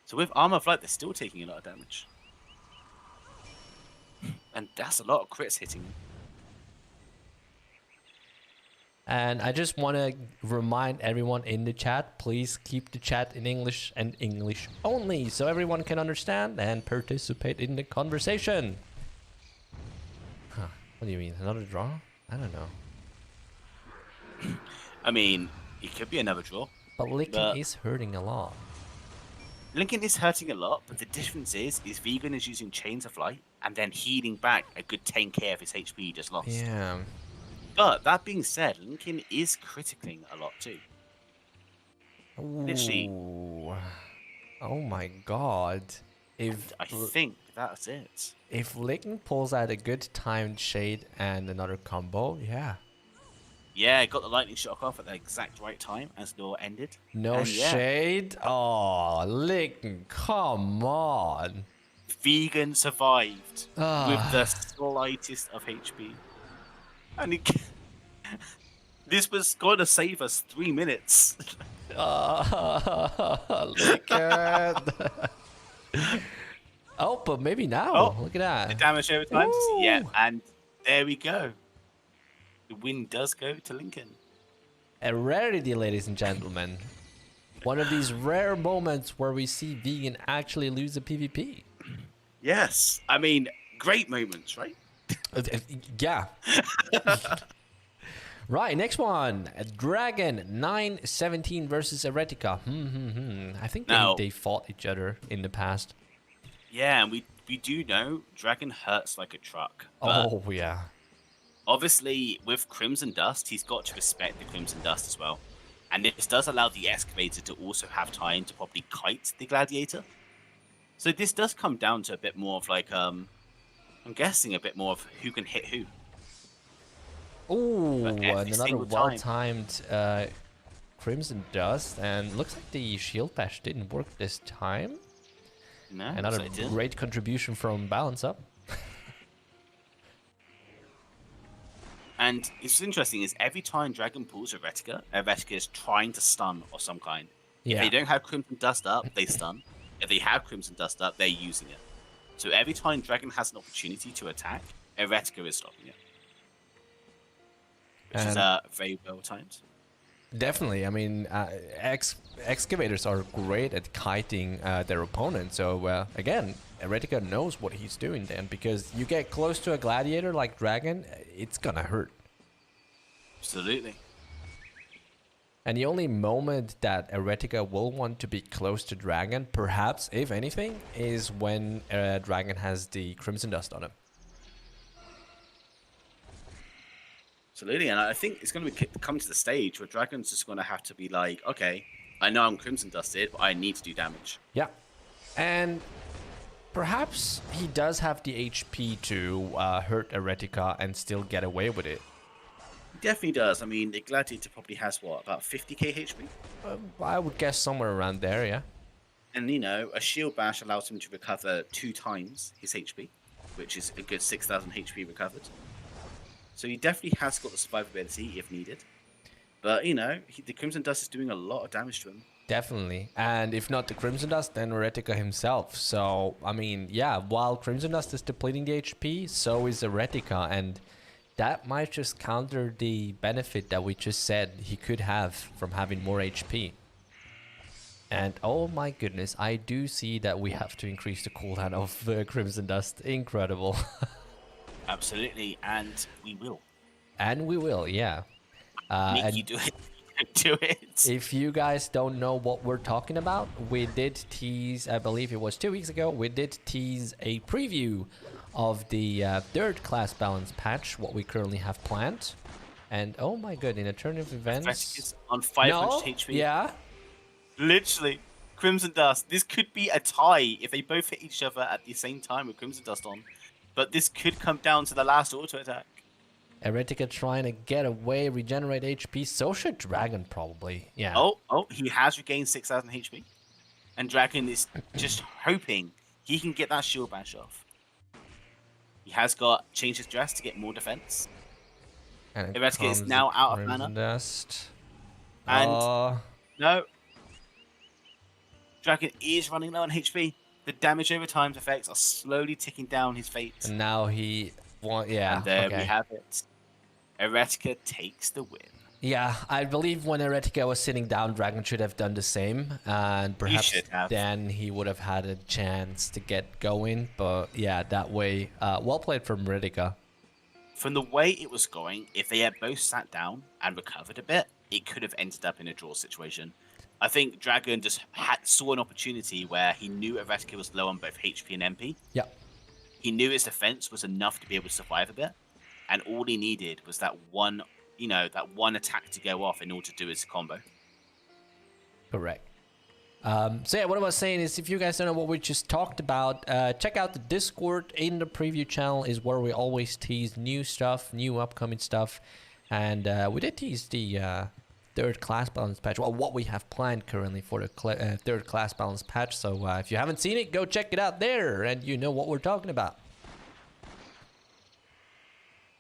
Speaker 2: So with Armor of Light, they're still taking a lot of damage. And that's a lot of crits hitting him.
Speaker 1: And I just want to remind everyone in the chat, please keep the chat in English and English only, so everyone can understand and participate in the conversation. Huh. What do you mean? Another draw? I don't know.
Speaker 2: I mean, it could be another draw.
Speaker 1: But Lincoln is hurting a lot.
Speaker 2: Lincoln is hurting a lot, but the difference is Vegan is using Chains of Light and then healing back a good 10k of his HP he just lost.
Speaker 1: Yeah.
Speaker 2: But that being said, Lincoln is critically a lot too. Literally.
Speaker 1: Oh my god.
Speaker 2: I think that's it.
Speaker 1: If Lincoln pulls out a good timed shade and another combo, yeah.
Speaker 2: Yeah, got the lightning shock off at the exact right time as the door ended.
Speaker 1: No shade? Oh, Lincoln, come on.
Speaker 2: Vegan survived with the slightest of HP. And this was going to save us 3 minutes.
Speaker 1: Lincoln. Oh, but maybe now.
Speaker 2: Oh,
Speaker 1: look at that.
Speaker 2: The damage over time.
Speaker 1: Ooh.
Speaker 2: Yeah, and there we go. The win does go to Lincoln.
Speaker 1: A rarity, ladies and gentlemen. One of these rare moments where we see Vegan actually lose a PvP.
Speaker 2: Yes. I mean, great moments, right?
Speaker 1: Yeah. Right, next one. Dragon 917 versus Eretica. I think they fought each other in the past.
Speaker 2: Yeah, and we do know Dragon hurts like a truck.
Speaker 1: Oh, yeah.
Speaker 2: Obviously, with Crimson Dust, he's got to respect the Crimson Dust as well. And this does allow the Excavator to also have time to probably kite the Gladiator. So this does come down to a bit more of like, I'm guessing a bit more of who can hit who.
Speaker 1: Ooh, and another well-timed Crimson Dust, and looks like the Shield Bash didn't work this time.
Speaker 2: No,
Speaker 1: another great contribution from Balance Up.
Speaker 2: And it's interesting is every time Dragon pulls Eretica is trying to stun of some kind. Yeah. If they don't have Crimson Dust up, they stun. If they have Crimson Dust up, they're using it. So every time Dragon has an opportunity to attack, Eretica is stopping it. Which is very well timed.
Speaker 1: Definitely. I mean, excavators are great at kiting their opponent. So again, Eretica knows what he's doing then, because you get close to a gladiator like Dragon, it's gonna hurt.
Speaker 2: Absolutely.
Speaker 1: And the only moment that Eretica will want to be close to Dragon, perhaps, if anything, is when Dragon has the Crimson Dust on him.
Speaker 2: Absolutely, and I think it's going to come to the stage where Dragon's just going to have to be like, okay, I know I'm Crimson Dusted, but I need to do damage.
Speaker 1: Yeah, and perhaps he does have the HP to hurt Eretica and still get away with it.
Speaker 2: He definitely does. I mean, the Gladiator probably has, what, about 50k HP?
Speaker 1: I would guess somewhere around there, yeah.
Speaker 2: And, you know, a Shield Bash allows him to recover 2 times his HP, which is a good 6,000 HP recovered. So he definitely has got the survivability if needed. But, you know, the Crimson Dust is doing a lot of damage to him.
Speaker 1: Definitely. And if not the Crimson Dust, then Eretica himself. So, I mean, yeah, while Crimson Dust is depleting the HP, so is Eretica. And that might just counter the benefit that we just said he could have from having more HP. And oh my goodness, I do see that we have to increase the cooldown of Crimson Dust. Incredible.
Speaker 2: Absolutely, and we will.
Speaker 1: And we will, yeah.
Speaker 2: Nick, you do it. Do it.
Speaker 1: If you guys don't know what we're talking about, we did tease, I believe it was 2 weeks ago, we did tease a preview of the third class balance patch, what we currently have planned. And oh my god, in a turn of events...
Speaker 2: on 500 HP.
Speaker 1: Yeah?
Speaker 2: Literally. Crimson Dust. This could be a tie if they both hit each other at the same time with Crimson Dust on. But this could come down to the last auto attack.
Speaker 1: Eretica trying to get away, regenerate HP. So should Dragon probably. Yeah.
Speaker 2: Oh, he has regained 6,000 HP. And Dragon is just hoping he can get that Shield Bash off. He has got changed his dress to get more defense.
Speaker 1: And
Speaker 2: Eretica is now out of mana.
Speaker 1: Dust.
Speaker 2: And no. Dragon is running low on HP. The damage over time's effects are slowly ticking down his fate.
Speaker 1: And now he yeah.
Speaker 2: And there we have it. Eretica takes the win.
Speaker 1: Yeah, I believe when Eretica was sitting down, Dragon should have done the same. And perhaps then he would have had a chance to get going. But yeah, that way, well played from Eretica.
Speaker 2: From the way it was going, if they had both sat down and recovered a bit, it could have ended up in a draw situation. I think Dragon just saw an opportunity where he knew Eretica was low on both HP and MP.
Speaker 1: Yeah.
Speaker 2: He knew his defense was enough to be able to survive a bit. And all he needed was that one, that one attack to go off in order to do his combo.
Speaker 1: Correct. So yeah, what I was saying is, if you guys don't know what we just talked about, check out the Discord. In the preview channel is where we always tease new stuff, new upcoming stuff. And we did tease the third class balance patch. Well, what we have planned currently for the third class balance patch. So if you haven't seen it, go check it out there, and you know what we're talking about.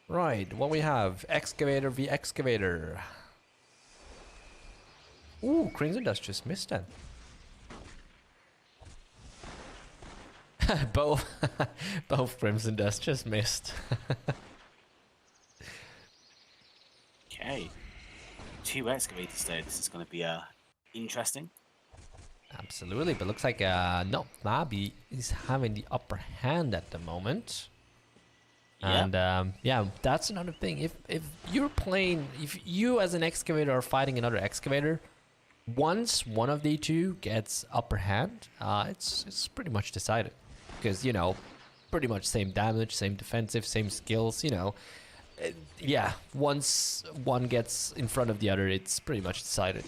Speaker 1: Right, what we have, Excavator v Excavator. Ooh, Crimson Dust just missed then. both Crimson Dust just missed.
Speaker 2: Okay. 2 excavators though. This is going to be interesting.
Speaker 1: Absolutely, but looks like no, Nobi is having the upper hand at the moment. And yeah, that's another thing. If you're playing, if you as an excavator are fighting another excavator, once one of the two gets upper hand, it's pretty much decided, because pretty much same damage, same defensive, same skills. yeah, once one gets in front of the other, it's pretty much decided.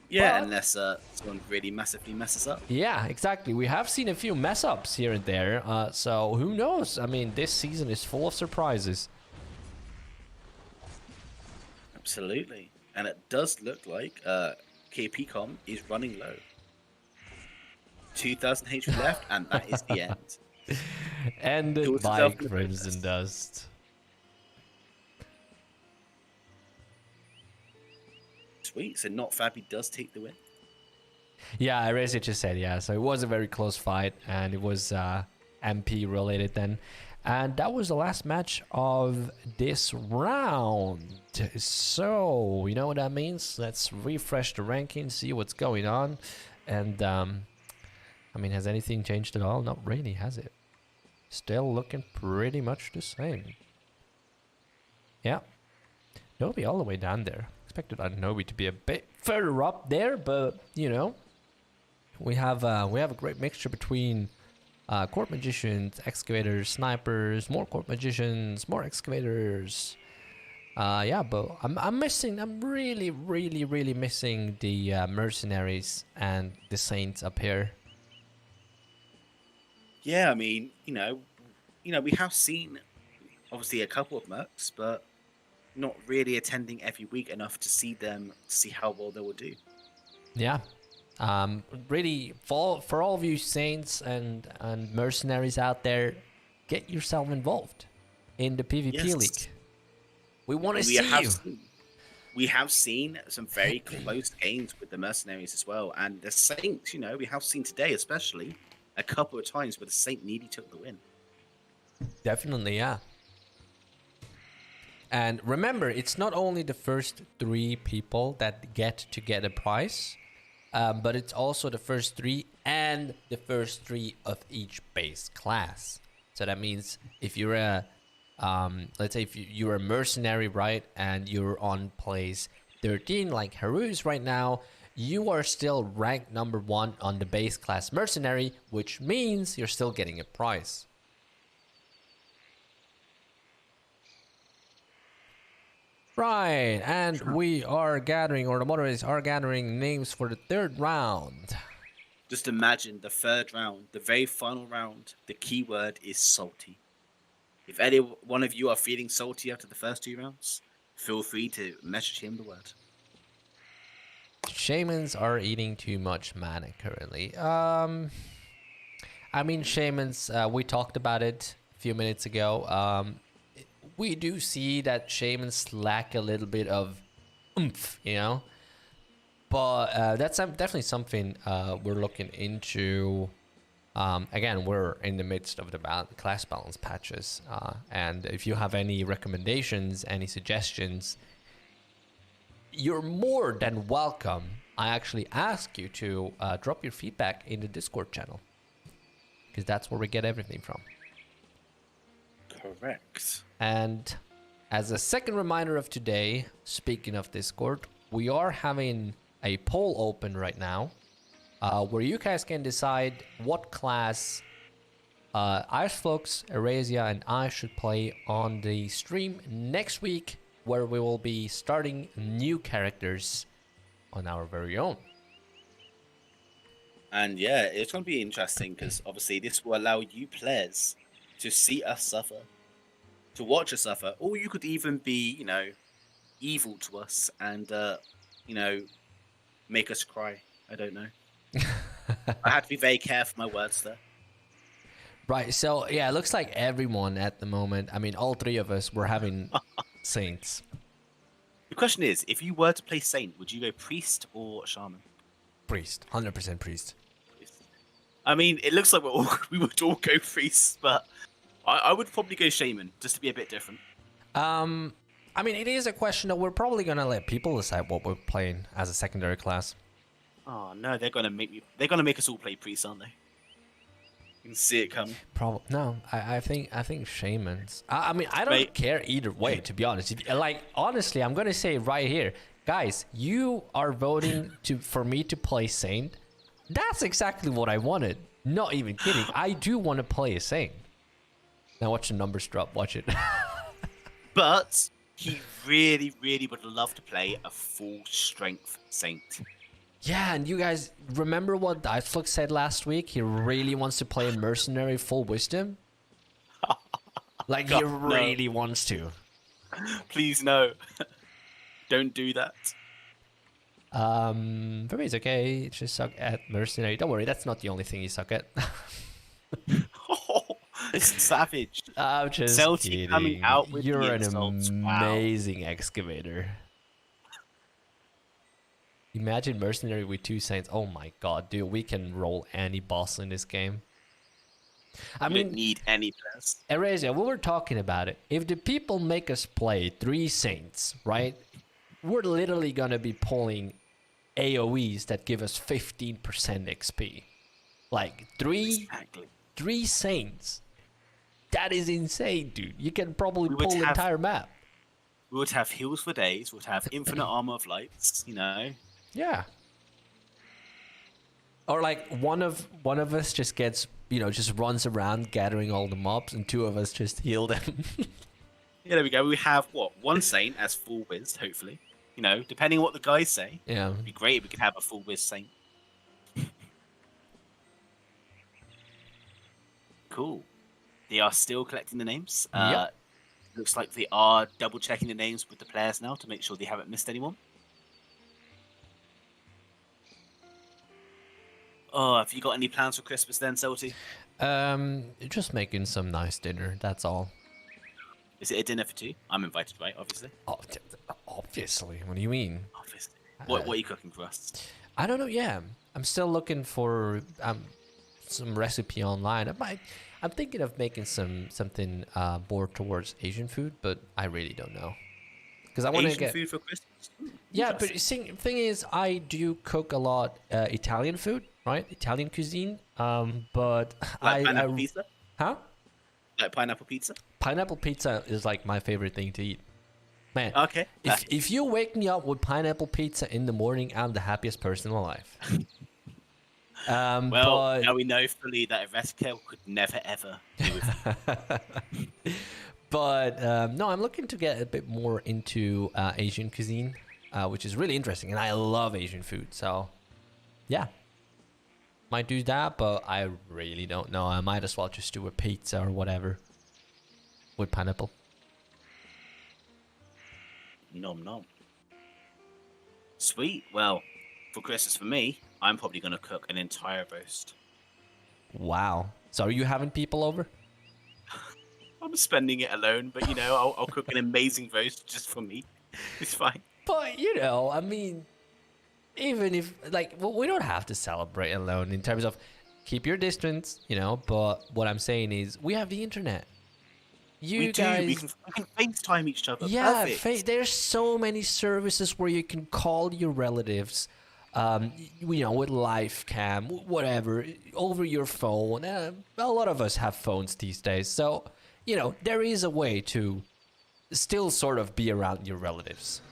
Speaker 2: Yeah,
Speaker 1: But,
Speaker 2: unless someone really massively messes up.
Speaker 1: yeah, exactly. We have seen a few mess ups here and there, so who knows? I mean, this season is full of surprises.
Speaker 2: Absolutely. And it does look like KPCom is running low. 2,000 HP left, and that is the end.
Speaker 1: Ended by Crimson Dust.
Speaker 2: Sweet. So not Fabi does take the win.
Speaker 1: Yeah, Erasure just said, yeah. So it was a very close fight, and it was MP related then. And that was the last match of this round. So, you know what that means? Let's refresh the ranking, see what's going on. And, I mean, has anything changed at all? Not really, has it? Still looking pretty much the same. Yeah. Nobi all the way down there. Expected Nobi to be a bit further up there, but, you know, we have a great mixture between court magicians, excavators, snipers, more court magicians, more excavators. Yeah, but I'm really missing the mercenaries and the saints up here.
Speaker 2: Yeah, I mean, we have seen obviously a couple of mercs, but not really attending every week enough to see how well they will do.
Speaker 1: Yeah. Really, for all of you saints and mercenaries out there, get yourself involved in the PvP League. We want to see you.
Speaker 2: We have seen some very close games with the mercenaries as well, and the saints. We have seen today, especially a couple of times where the saint nearly took the win.
Speaker 1: Definitely, yeah. And remember, it's not only the first 3 people that get a prize. But it's also the first 3 and the first 3 of each base class. So that means if you're a, let's say if you're a mercenary, right, and you're on place 13, like Haru's right now, you are still ranked number 1 on the base class mercenary, which means you're still getting a prize. Right, and we are gathering, or the moderators are gathering names for the 3rd round.
Speaker 2: Just imagine the 3rd round, the very final round, the keyword is salty. If any one of you are feeling salty after the first 2 rounds, feel free to message him the word.
Speaker 1: Shamans are eating too much mana currently. I mean, shamans, we talked about it a few minutes ago. We do see that shamans lack a little bit of oomph, you know? But that's definitely something we're looking into. Again, we're in the midst of the class balance patches. And if you have any recommendations, any suggestions, you're more than welcome. I actually ask you to drop your feedback in the Discord channel, because that's where we get everything from.
Speaker 2: Correct.
Speaker 1: And as a second reminder of today, speaking of Discord, we are having a poll open right now where you guys can decide what class Iceflux, Erasia, and I should play on the stream next week, where we will be starting new characters on our very own.
Speaker 2: And yeah, it's going to be interesting because obviously this will allow you players to see us suffer, to watch us suffer, or you could even be, evil to us and, make us cry. I don't know. I had to be very careful with my words there.
Speaker 1: Right, so yeah, it looks like everyone at the moment, I mean, all 3 of us were having Saints.
Speaker 2: The question is, if you were to play Saint, would you go Priest or Shaman?
Speaker 1: Priest, 100% Priest.
Speaker 2: I mean, it looks like we would all go Priest, but I would probably go Shaman, just to be a bit different.
Speaker 1: I mean, it is a question that we're probably going to let people decide what we're playing as a secondary class.
Speaker 2: Oh no, they're gonna make us all play Priest, aren't they? You can see it coming.
Speaker 1: Probably no. I think shamans. I mean, I don't care either way, to be honest. Honestly, I'm gonna say right here, guys, you are voting for me to play Saint. That's exactly what I wanted. Not even kidding. I do want to play a Saint. Now watch the numbers drop. Watch it.
Speaker 2: But he really, really would love to play a full strength Saint.
Speaker 1: Yeah, and you guys remember what Diceflux said last week? He really wants to play Mercenary full wisdom. Like,
Speaker 2: God,
Speaker 1: he really wants to.
Speaker 2: Please, no. Don't do that.
Speaker 1: For me, it's okay. It's just suck at Mercenary. Don't worry, that's not the only thing you suck at.
Speaker 2: Savage.
Speaker 1: I'm just
Speaker 2: Celtic
Speaker 1: kidding.
Speaker 2: coming out with
Speaker 1: You're
Speaker 2: the
Speaker 1: an
Speaker 2: insults.
Speaker 1: amazing excavator. Imagine Mercenary with 2 Saints. Oh my god, dude, we can roll any boss in this game. I mean,
Speaker 2: don't need any players.
Speaker 1: Erasia, we were talking about it. If the people make us play 3 Saints, right? We're literally gonna be pulling AoEs that give us 15% XP. Like, 3 Saints. That is insane, dude. You can probably pull the entire map.
Speaker 2: We would have heals for days. We would have infinite armor of lights. You know.
Speaker 1: Yeah. Or like one of us just gets, just runs around gathering all the mobs, and 2 of us just heal them.
Speaker 2: Yeah, there we go. We have one Saint as full whiz, hopefully. Depending on what the guys say.
Speaker 1: Yeah.
Speaker 2: It'd be great if we could have a full whiz Saint. Cool. They are still collecting the names.
Speaker 1: Yep.
Speaker 2: Looks like they are double checking the names with the players now to make sure they haven't missed anyone. Oh, have you got any plans for Christmas then, Salty?
Speaker 1: Just making some nice dinner, that's all.
Speaker 2: Is it a dinner for 2? I'm invited, right? Obviously.
Speaker 1: Oh, obviously. What do you mean?
Speaker 2: Obviously. What are you cooking for us?
Speaker 1: I don't know. Yeah, I'm still looking for some recipe online. I'm thinking of making something more towards Asian food, but I really don't know. Because I want to get
Speaker 2: food for Christmas.
Speaker 1: Yeah, but the thing is, I do cook a lot Italian food, right? Italian cuisine. But
Speaker 2: like pineapple pizza?
Speaker 1: Huh?
Speaker 2: Like pineapple pizza?
Speaker 1: Pineapple pizza is like my favorite thing to eat. Man,
Speaker 2: okay.
Speaker 1: If you wake me up with pineapple pizza in the morning, I'm the happiest person alive.
Speaker 2: Well, now we know fully that Eretica could never ever do with
Speaker 1: But no, I'm looking to get a bit more into Asian cuisine, which is really interesting, and I love Asian food. So, yeah, might do that, but I really don't know. I might as well just do a pizza or whatever with pineapple.
Speaker 2: Nom nom. Sweet. Well, for Christmas for me, I'm probably going to cook an entire roast.
Speaker 1: Wow. So are you having people over?
Speaker 2: I'm spending it alone, but I'll cook an amazing roast just for me. It's fine.
Speaker 1: But I mean, even if we don't have to celebrate alone in terms of keep your distance, but what I'm saying is we have the internet. We can
Speaker 2: FaceTime each other.
Speaker 1: Yeah,
Speaker 2: perfect.
Speaker 1: There's so many services where you can call your relatives, with live cam, whatever, over your phone. A lot of us have phones these days, so there is a way to still sort of be around your relatives.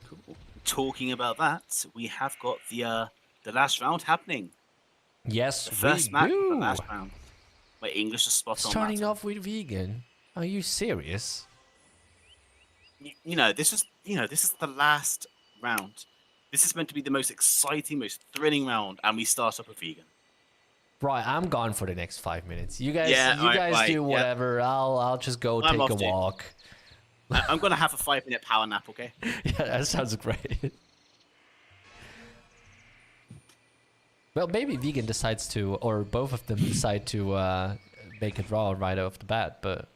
Speaker 2: Cool. Talking about that, we have got the last round happening.
Speaker 1: Yes,
Speaker 2: the first match
Speaker 1: do.
Speaker 2: Of the last round. My English is spot on.
Speaker 1: Starting off with vegan. Are you serious?
Speaker 2: This is the last round. This is meant to be the most exciting, most thrilling round, and we start off with vegan.
Speaker 1: Right, I'm gone for the next 5 minutes. You guys do whatever. Yeah. I'll just go take a walk.
Speaker 2: I'm gonna have a 5-minute power nap, okay?
Speaker 1: Yeah, that sounds great. Well, maybe vegan decides to, or both of them decide to make it raw right off the bat, but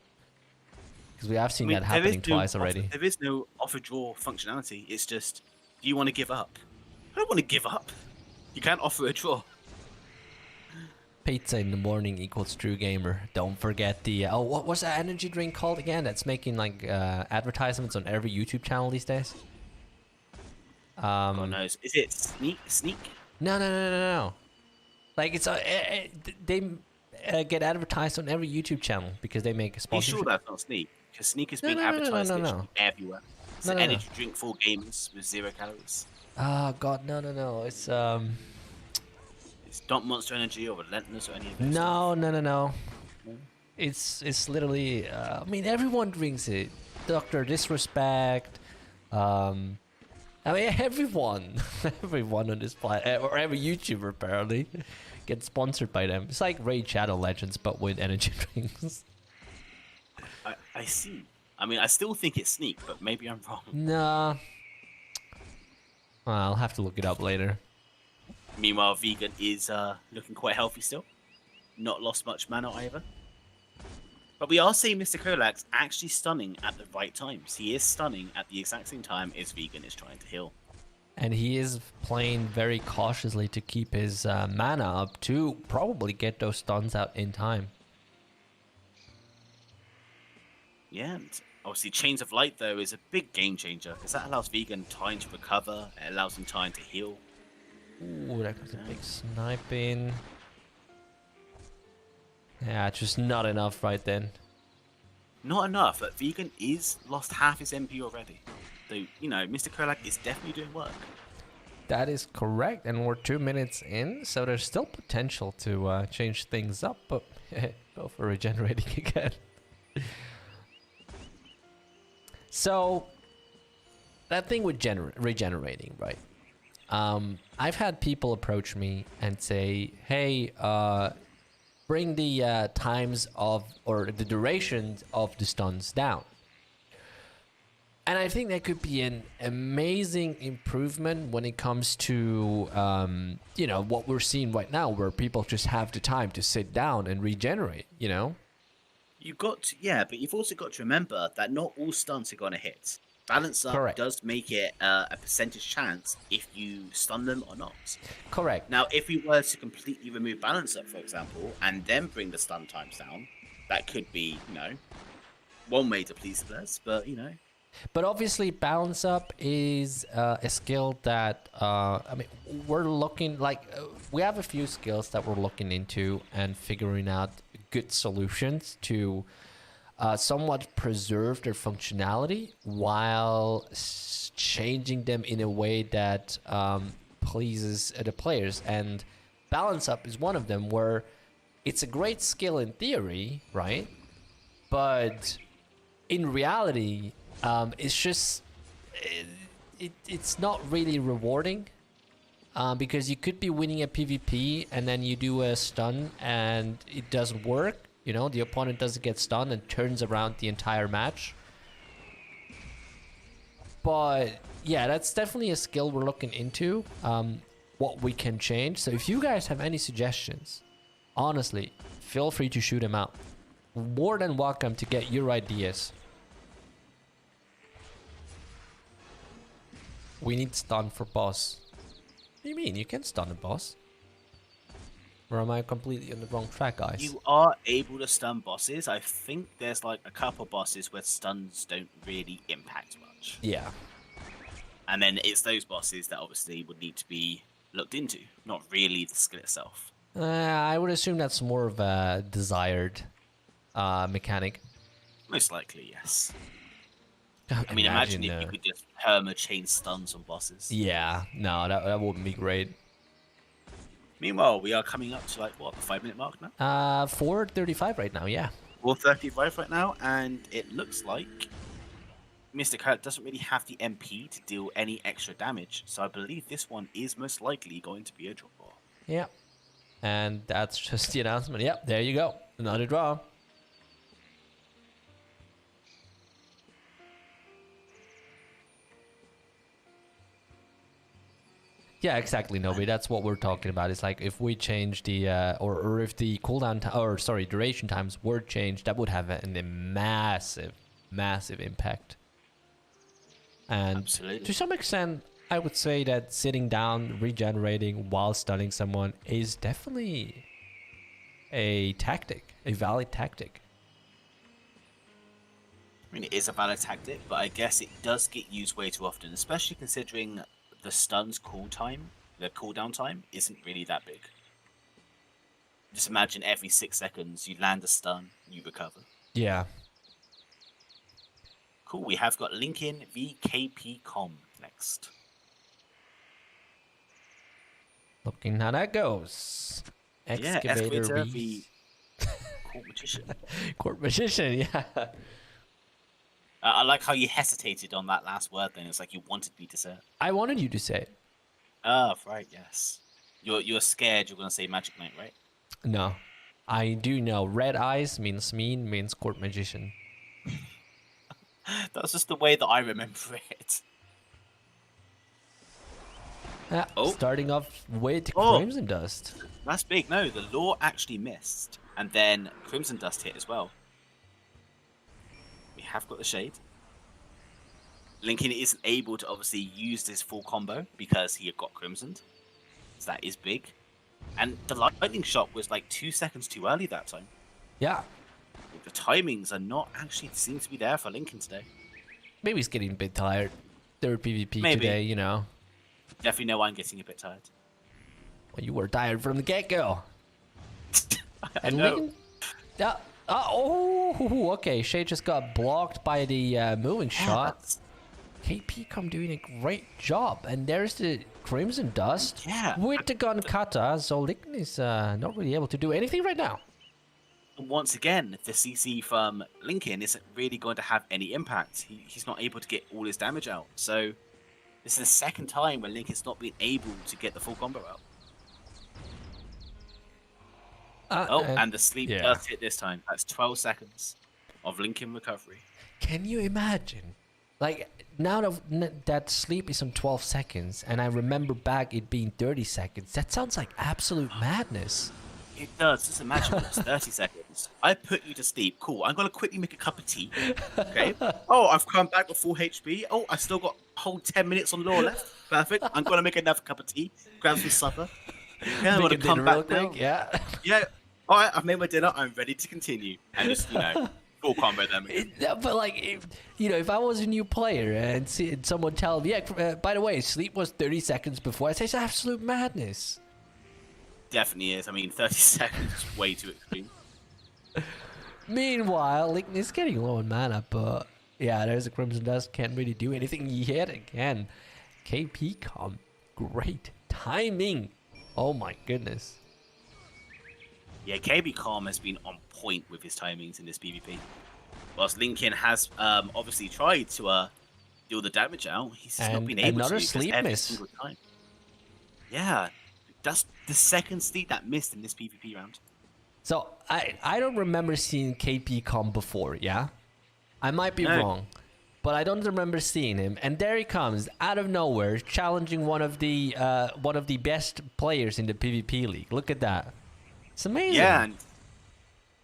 Speaker 1: because we have seen that happening twice already.
Speaker 2: There is no offer draw functionality. It's just, do you want to give up? I don't want to give up. You can't offer a draw.
Speaker 1: Pizza in the morning equals true gamer. Don't forget the what was that energy drink called again? That's making advertisements on every YouTube channel these days.
Speaker 2: God knows. Is it Sneak?
Speaker 1: No. Like it's they get advertised on every YouTube channel because they make a sponsorship.
Speaker 2: Are you sure that's not Sneak? Because Sneak is being advertised everywhere. It's an energy drink for gamers with 0 calories.
Speaker 1: Oh God, no. It's
Speaker 2: It's not Monster Energy or Relentless or any of those.
Speaker 1: No. It's literally. I mean, everyone drinks it. Doctor Disrespect. I mean, everyone, everyone on this planet, or every YouTuber apparently, gets sponsored by them. It's like Raid Shadow Legends, but with energy drinks.
Speaker 2: I see. I mean, I still think it's Sneak, but maybe I'm wrong.
Speaker 1: Nah. Well, I'll have to look it up later.
Speaker 2: Meanwhile, Vegan is looking quite healthy still. Not lost much mana either. But we are seeing Mr. Krolax actually stunning at the right times. He is stunning at the exact same time as Vegan is trying to heal.
Speaker 1: And he is playing very cautiously to keep his mana up to probably get those stuns out in time.
Speaker 2: Yeah, and obviously Chains of Light, though, is a big game changer, because that allows Vegan time to recover, it allows him time to heal.
Speaker 1: Ooh, that was a big sniping. Yeah, just not enough right then.
Speaker 2: Not enough, but Vegan is lost half his MP already. So, you know, Mr. Krolak is definitely doing work.
Speaker 1: That is correct, and we're 2 minutes in, so there's still potential to change things up, but go for regenerating again. So, that thing with regenerating, right? I've had people approach me and say, hey, bring the times of, or the durations of the stuns down. And I think that could be an amazing improvement when it comes to, you know, what we're seeing right now, where people just have the time to sit down and regenerate, you know?
Speaker 2: You've got to, yeah, but you've also got to remember that not all stunts are going to hit. Balance up
Speaker 1: Correct.
Speaker 2: does make it a percentage chance if you stun them or not.
Speaker 1: Correct.
Speaker 2: Now, if we were to completely remove balance up, for example, and then bring the stun times down, that could be, you know, one way to please the players, but, you know.
Speaker 1: But obviously, balance up is a skill that, I mean, we're looking, like, we have a few skills that we're looking into and figuring out good solutions to somewhat preserve their functionality while changing them in a way that pleases the players. And balance up is one of them, where it's a great skill in theory, right? But in reality, it's just it's not really rewarding, because you could be winning a PvP and then you do a stun and it doesn't work. You know, the opponent doesn't get stunned and turns around the entire match. But yeah, that's definitely a skill we're looking into, what we can change. So if you guys have any suggestions, honestly, feel free to shoot them out. More than welcome to get your ideas. We need stun for boss. What do you mean? You can stun a boss. Or am I completely on the wrong track, guys?
Speaker 2: You are able to stun bosses. I think there's like a couple bosses where stuns don't really impact much.
Speaker 1: Yeah.
Speaker 2: And then it's those bosses that obviously would need to be looked into, not really the skill itself.
Speaker 1: I would assume that's more of a desired mechanic.
Speaker 2: Most likely, yes. I mean, imagine if you could just perma-chain stuns on bosses.
Speaker 1: Yeah, no, that wouldn't be great.
Speaker 2: Meanwhile, we are coming up to, like, what, the 5-minute mark now?
Speaker 1: 4:35 right now, yeah.
Speaker 2: 4:35 right now, and it looks like Mr. Kurt doesn't really have the MP to deal any extra damage, so I believe this one is most likely going to be a draw.
Speaker 1: Yeah. And that's just the announcement. Yep, there you go. Another draw. Yeah, exactly, Nobi. That's what we're talking about. It's like if we change the or if the cooldown duration times were changed, that would have a massive impact. And
Speaker 2: Absolutely.
Speaker 1: to some extent, I would say that sitting down, regenerating while stunning someone is definitely a tactic, a valid tactic.
Speaker 2: I mean, it is a valid tactic, but I guess it does get used way too often, especially considering the stun's cooldown time isn't really that big. Just imagine every 6 seconds you land a stun, you recover.
Speaker 1: Yeah.
Speaker 2: Cool, we have got Lincoln v KP.com next.
Speaker 1: Looking how that goes. Excavator
Speaker 2: v Court Magician.
Speaker 1: Court Magician, yeah.
Speaker 2: I like how you hesitated on that last word. Then it's like you wanted me to say it.
Speaker 1: I wanted you to say it.
Speaker 2: Oh, right, yes. You're scared you're gonna say Magic Knight, right?
Speaker 1: No. I do know red eyes means mean, means court magician.
Speaker 2: That's just the way that I remember it. Oh.
Speaker 1: Starting off with
Speaker 2: Oh.
Speaker 1: Crimson Dust.
Speaker 2: That's big. No, the law actually missed. And then Crimson Dust hit as well. We have got the Shade. Lincoln isn't able to obviously use this full combo because he had got Crimsoned. So that is big. And the lightning shot was like 2 seconds too early that time.
Speaker 1: Yeah.
Speaker 2: The timings are not actually seem to be there for Lincoln today.
Speaker 1: Maybe he's getting a bit tired. Third PvP
Speaker 2: Maybe.
Speaker 1: today, you know.
Speaker 2: Definitely know I'm getting a bit tired.
Speaker 1: Well, you were tired from the get-go.
Speaker 2: I know.
Speaker 1: Lincoln, okay. Shay just got blocked by the moving shot. KP doing a great job. And there's the Crimson Dust with the gun kata. So Lincoln is not really able to do anything right now.
Speaker 2: Once again, the CC from Lincoln isn't really going to have any impact. He's not able to get all his damage out. So this is the second time where Lincoln's not been able to get the full combo out. And the sleep does hit this time. That's 12 seconds of Lincoln recovery.
Speaker 1: Can you imagine? Like, now that sleep is on 12 seconds, and I remember back it being 30 seconds, that sounds like absolute madness.
Speaker 2: It does. Just imagine it's 30 seconds. I put you to sleep. Cool. I'm going to quickly make a cup of tea. Okay. Oh, I've come back with full HP. Oh, I still got a whole 10 minutes on lore left. Perfect. I'm going to make another cup of tea. Grab some supper. Yeah, I'm going to come back now.
Speaker 1: Yeah.
Speaker 2: Yeah. All right, I've made my dinner. I'm ready to continue. And just, full combo them.
Speaker 1: But like, if I was a new player and someone tell me, by the way, sleep was 30 seconds before, I'd say it's absolute madness.
Speaker 2: Definitely is. I mean, 30 seconds is way too extreme.
Speaker 1: Meanwhile, Lincoln is getting low on mana, but yeah, there's a Crimson Dust. Can't really do anything yet again. KP, great timing. Oh my goodness.
Speaker 2: Yeah, KB Calm has been on point with his timings in this PvP. Whilst Lincoln has obviously tried to deal the damage out, he's just not been able
Speaker 1: another
Speaker 2: to
Speaker 1: sleep
Speaker 2: every
Speaker 1: miss.
Speaker 2: single time. Yeah, that's the second sleep that missed in this PvP round.
Speaker 1: So I don't remember seeing KP Calm before, yeah? I might be wrong, but I don't remember seeing him. And there he comes, out of nowhere, challenging one of the best players in the PvP league. Look at that. It's amazing. Yeah, and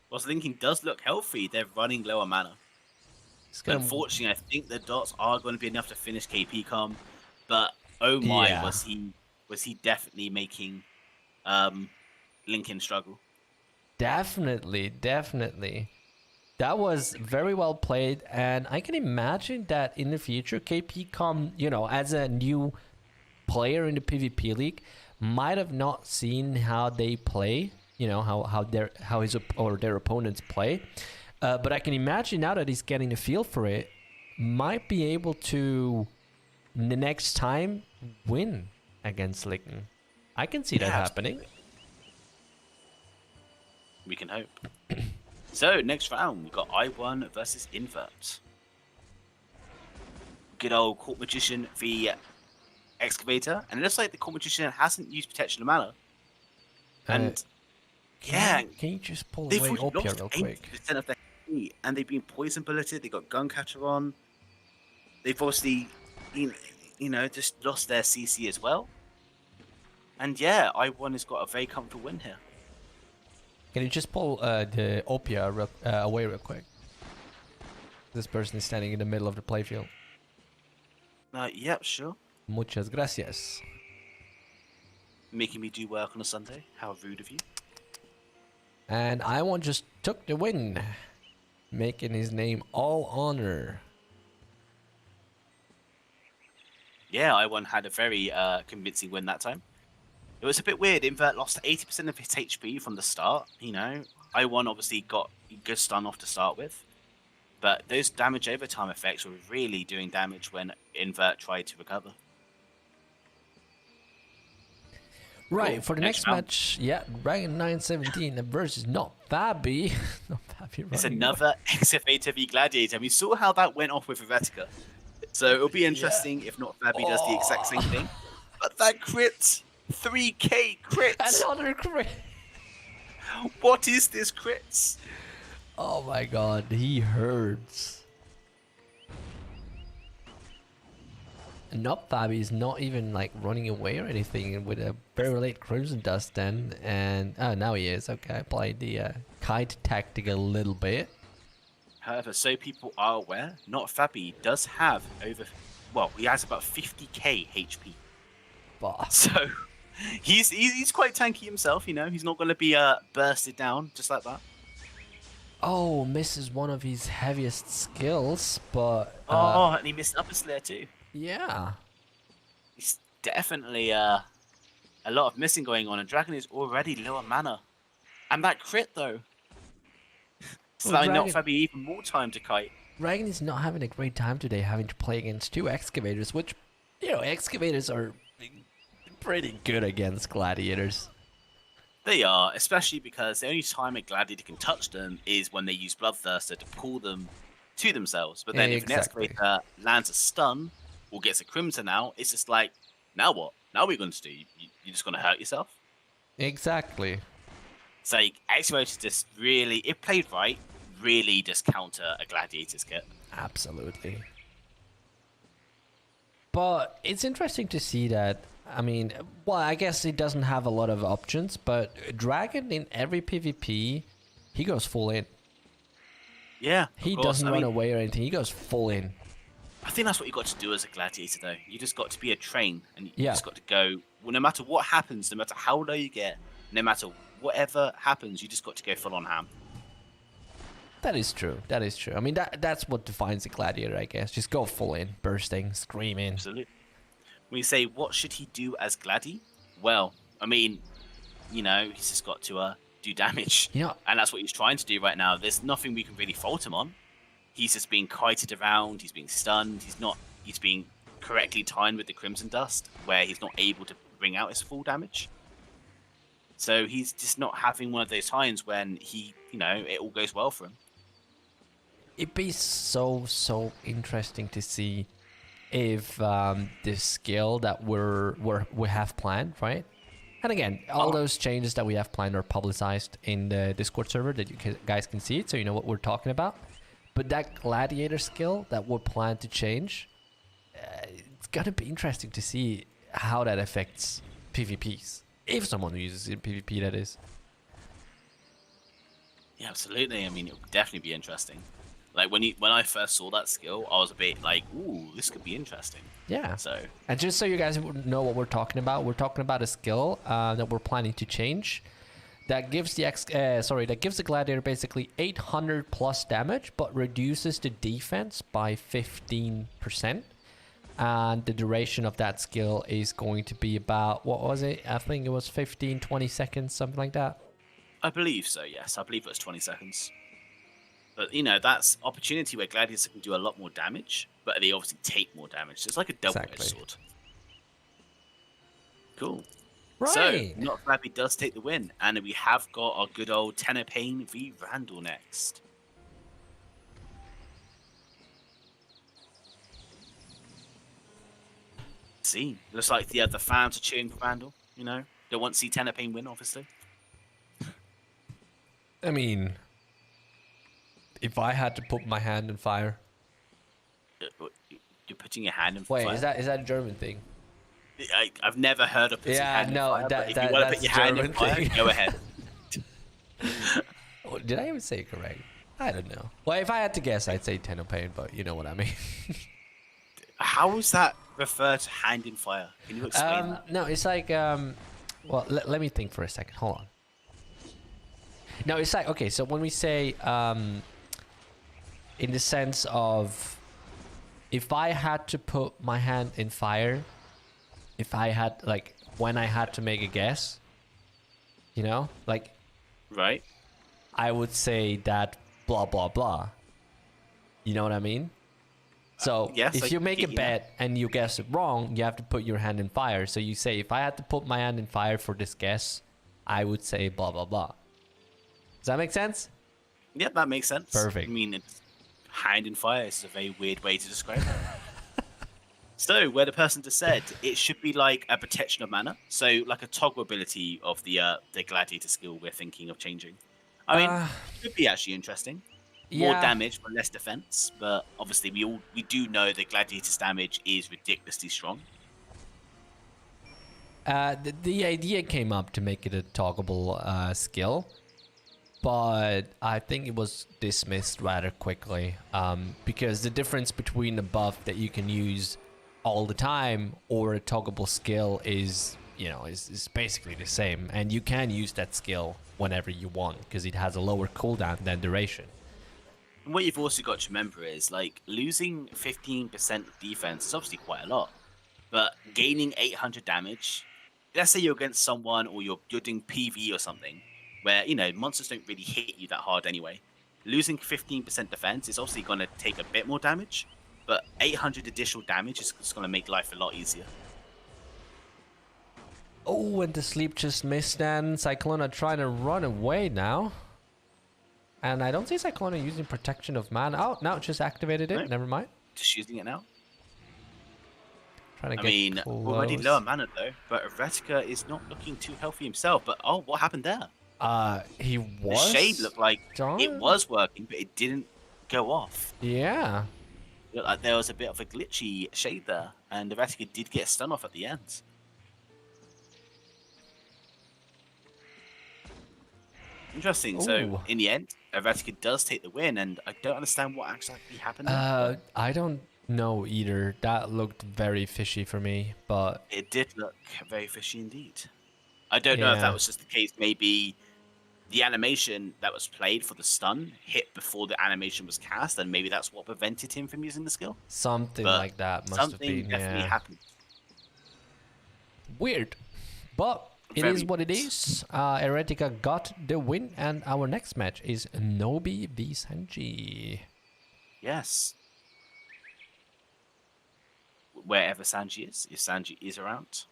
Speaker 2: whilst Lincoln does look healthy, they're running lower mana. Unfortunately, I think the dots are going to be enough to finish KP Calm, but oh my, was he definitely making Lincoln struggle.
Speaker 1: Definitely. That was very well played, and I can imagine that in the future, KP Calm, as a new player in the PvP league, might have not seen how they play. How their opponents play, but I can imagine now that he's getting a feel for it, might be able to the next time win against Lincoln. I can see that happening.
Speaker 2: We can hope. So next round we've got I1 versus Invert. Good old Court Magician v Excavator, and it looks like the Court Magician hasn't used Protection of Mana, and
Speaker 1: can you just pull away Opia real quick?
Speaker 2: Of their heat, and they've been poison bulleted. They got gun catcher on. They've obviously, just lost their CC as well. And I1 has got a very comfortable win here.
Speaker 1: Can you just pull the Opia away real quick? This person is standing in the middle of the playfield.
Speaker 2: Yep, sure.
Speaker 1: Muchas gracias.
Speaker 2: Making me do work on a Sunday. How rude of you.
Speaker 1: And I1 just took the win, making his name all honor.
Speaker 2: Yeah, I1 had a very convincing win that time. It was a bit weird. Invert lost 80% of his HP from the start. I1 obviously got a good stun off to start with. But those damage overtime effects were really doing damage when Invert tried to recover.
Speaker 1: Right,
Speaker 2: Cool.
Speaker 1: for the next
Speaker 2: round.
Speaker 1: match, yeah, Dragon 917 versus not Fabi. Not Fabi
Speaker 2: It's
Speaker 1: running away.
Speaker 2: another Excavator v Gladiator. We saw how that went off with Revetica. So it'll be interesting if not Fabi does the exact same thing. But that crit! 3k crit!
Speaker 1: Another crit!
Speaker 2: What is this crit?
Speaker 1: Oh my god, he hurts. Not Fabi is not even like running away or anything with a very late Crimson Dust then. And oh, now he is. Okay, I played the kite tactic a little bit.
Speaker 2: However, so people are aware, not Fabi does have over, well, he has about 50k HP.
Speaker 1: But
Speaker 2: So he's quite tanky himself, you know. He's not going to be bursted down just like that.
Speaker 1: oh, misses one of his heaviest skills, but
Speaker 2: And he missed Upper Slayer too.
Speaker 1: yeah.
Speaker 2: It's definitely a lot of missing going on, and Dragon is already lower mana. And that crit though, it's
Speaker 1: Well,
Speaker 2: allowing not
Speaker 1: Dragon-
Speaker 2: Fabi even more time to kite.
Speaker 1: Dragon is not having a great time today, having to play against two excavators, which, you know, excavators are pretty good against gladiators.
Speaker 2: They are, especially because the only time a Gladiator can touch them is when they use Bloodthirster to pull them to themselves. But then if an
Speaker 1: Exactly.
Speaker 2: Excavator lands a stun or gets a Crimson out, it's just like, now what? Now what are you going to do? You're just going to hurt yourself?
Speaker 1: Exactly.
Speaker 2: It's like, Excavator just really, if played right, really just counter a Gladiator's kit.
Speaker 1: Absolutely. But it's interesting to see that, I mean, well, I guess it doesn't have a lot of options, but Dragon in every PvP, he goes full in.
Speaker 2: Yeah, of
Speaker 1: He
Speaker 2: course.
Speaker 1: doesn't
Speaker 2: I
Speaker 1: run
Speaker 2: mean,
Speaker 1: away or anything, he goes full in.
Speaker 2: I think that's what you got to do as a Gladiator, though. You just got to be a train, and you
Speaker 1: Yeah.
Speaker 2: just got to go. Well, no matter what happens, no matter how low you get, no matter whatever happens, you just got to go full on ham.
Speaker 1: That is true, that is true. I mean, that's what defines a gladiator, I guess. Just go full in, bursting, screaming.
Speaker 2: Absolutely. When you say what should he do as Gladdy, well, I mean, you know, he's just got to do damage,
Speaker 1: You know,
Speaker 2: and that's what he's trying to do right now. There's nothing we can really fault him on. He's just being kited around. He's being stunned. He's being correctly timed with the Crimson Dust, where he's not able to bring out his full damage. So he's just not having one of those times when he, you know, it all goes well for him.
Speaker 1: it'd be so interesting to see if the skill that we have planned, right? And again, all those changes that we have planned are publicized in the Discord server that you guys can see it, so you know what we're talking about. But that gladiator skill that we're planned to change, it's gonna be interesting to see how that affects PvPs. If someone uses it in PvP, that is.
Speaker 2: Yeah, absolutely. I mean, it would definitely be interesting. Like when I first saw that skill, I was a bit like, "Ooh, this could be interesting."
Speaker 1: Yeah.
Speaker 2: So
Speaker 1: And just so you guys know what we're talking about a skill that we're planning to change that gives the gladiator basically 800 plus damage, but reduces the defense by 15%. And the duration of that skill is going to be about, what was it? I think it was 15, 20 seconds, something like that.
Speaker 2: I believe so. Yes, I believe it was 20 seconds. But you know, that's opportunity where gladiators can do a lot more damage, but they obviously take more damage. So it's like a double-edged
Speaker 1: Exactly.
Speaker 2: sword. Cool.
Speaker 1: Right.
Speaker 2: So, Not Flabby does take the win, and we have got our good old Tenopain v Randall next. See, looks like the fans are cheering for Randall. You know, they want to see Tenopain win, obviously.
Speaker 1: I mean, if I had to put my hand in fire.
Speaker 2: You're putting your hand in
Speaker 1: Wait,
Speaker 2: fire.
Speaker 1: is that a German thing?
Speaker 2: I've never heard of putting your hand in fire. But if you want to put your hand in fire, go ahead.
Speaker 1: Oh, did I even say it correct? I don't know. Well, if I had to guess, I'd say Tenopain, but you know what I mean.
Speaker 2: How is that referred to hand in fire? Can you explain that?
Speaker 1: No, it's like well, let me think for a second. Hold on. No, it's like, okay, so when we say in the sense of if I had to put my hand in fire, if I had, like, when I had to make a guess, you know, like,
Speaker 2: Right.
Speaker 1: I would say that blah blah blah. You know what I mean? So
Speaker 2: Yes,
Speaker 1: if you make a
Speaker 2: yeah.
Speaker 1: bet and you guess it wrong, you have to put your hand in fire. So you say, if I had to put my hand in fire for this guess, I would say blah, blah, blah. Does that make sense?
Speaker 2: Yeah, that makes sense.
Speaker 1: Perfect.
Speaker 2: I mean, it's hand in fire is a very weird way to describe it. So, where the person just said it should be like a protection of mana, so like a toggle ability of the gladiator skill we're thinking of changing. I mean, could be actually interesting. More
Speaker 1: Yeah.
Speaker 2: damage but less defense, but obviously we do know that gladiator's damage is ridiculously strong.
Speaker 1: The idea came up to make it a toggleable skill, but I think it was dismissed rather quickly because the difference between a buff that you can use all the time or a toggleable skill is, you know, is basically the same, and you can use that skill whenever you want because it has a lower cooldown than duration.
Speaker 2: And what you've also got to remember is, like, losing 15% defense is obviously quite a lot, but gaining 800 damage, let's say you're against someone or you're doing PvE or something, where, you know, monsters don't really hit you that hard anyway. Losing 15% defense is obviously going to take a bit more damage, but 800 additional damage is going to make life a lot easier.
Speaker 1: Oh, and the sleep just missed then. Cyclona trying to run away now. And I don't see Cyclona using protection of mana. Oh, no, just activated it.
Speaker 2: No.
Speaker 1: Never mind.
Speaker 2: Just using it now.
Speaker 1: Trying to
Speaker 2: I
Speaker 1: get
Speaker 2: mean,
Speaker 1: close.
Speaker 2: already lower mana though, but Eretica is not looking too healthy himself. But oh, what happened there?
Speaker 1: He
Speaker 2: The
Speaker 1: was.
Speaker 2: shade looked like
Speaker 1: done?
Speaker 2: it was working, but it didn't go off.
Speaker 1: Yeah.
Speaker 2: It looked like there was a bit of a glitchy shade there, and Eretica did get stun off at the end. Interesting.
Speaker 1: Ooh.
Speaker 2: So in the end, Eretica does take the win, and I don't understand what actually happened there.
Speaker 1: I don't know either. That looked very fishy for me, but
Speaker 2: It did look very fishy indeed. I don't know if that
Speaker 1: Yeah.
Speaker 2: was just the case. Maybe the animation that was played for the stun hit before the animation was cast, and maybe that's what prevented him from using the skill.
Speaker 1: something
Speaker 2: But
Speaker 1: like that must have
Speaker 2: Something
Speaker 1: been.
Speaker 2: definitely
Speaker 1: Yeah.
Speaker 2: happened.
Speaker 1: Weird. But it
Speaker 2: Very
Speaker 1: is what it is. Eretica got the win, and our next match is Nobi v Sanji.
Speaker 2: Yes. Wherever Sanji is, if Sanji is around.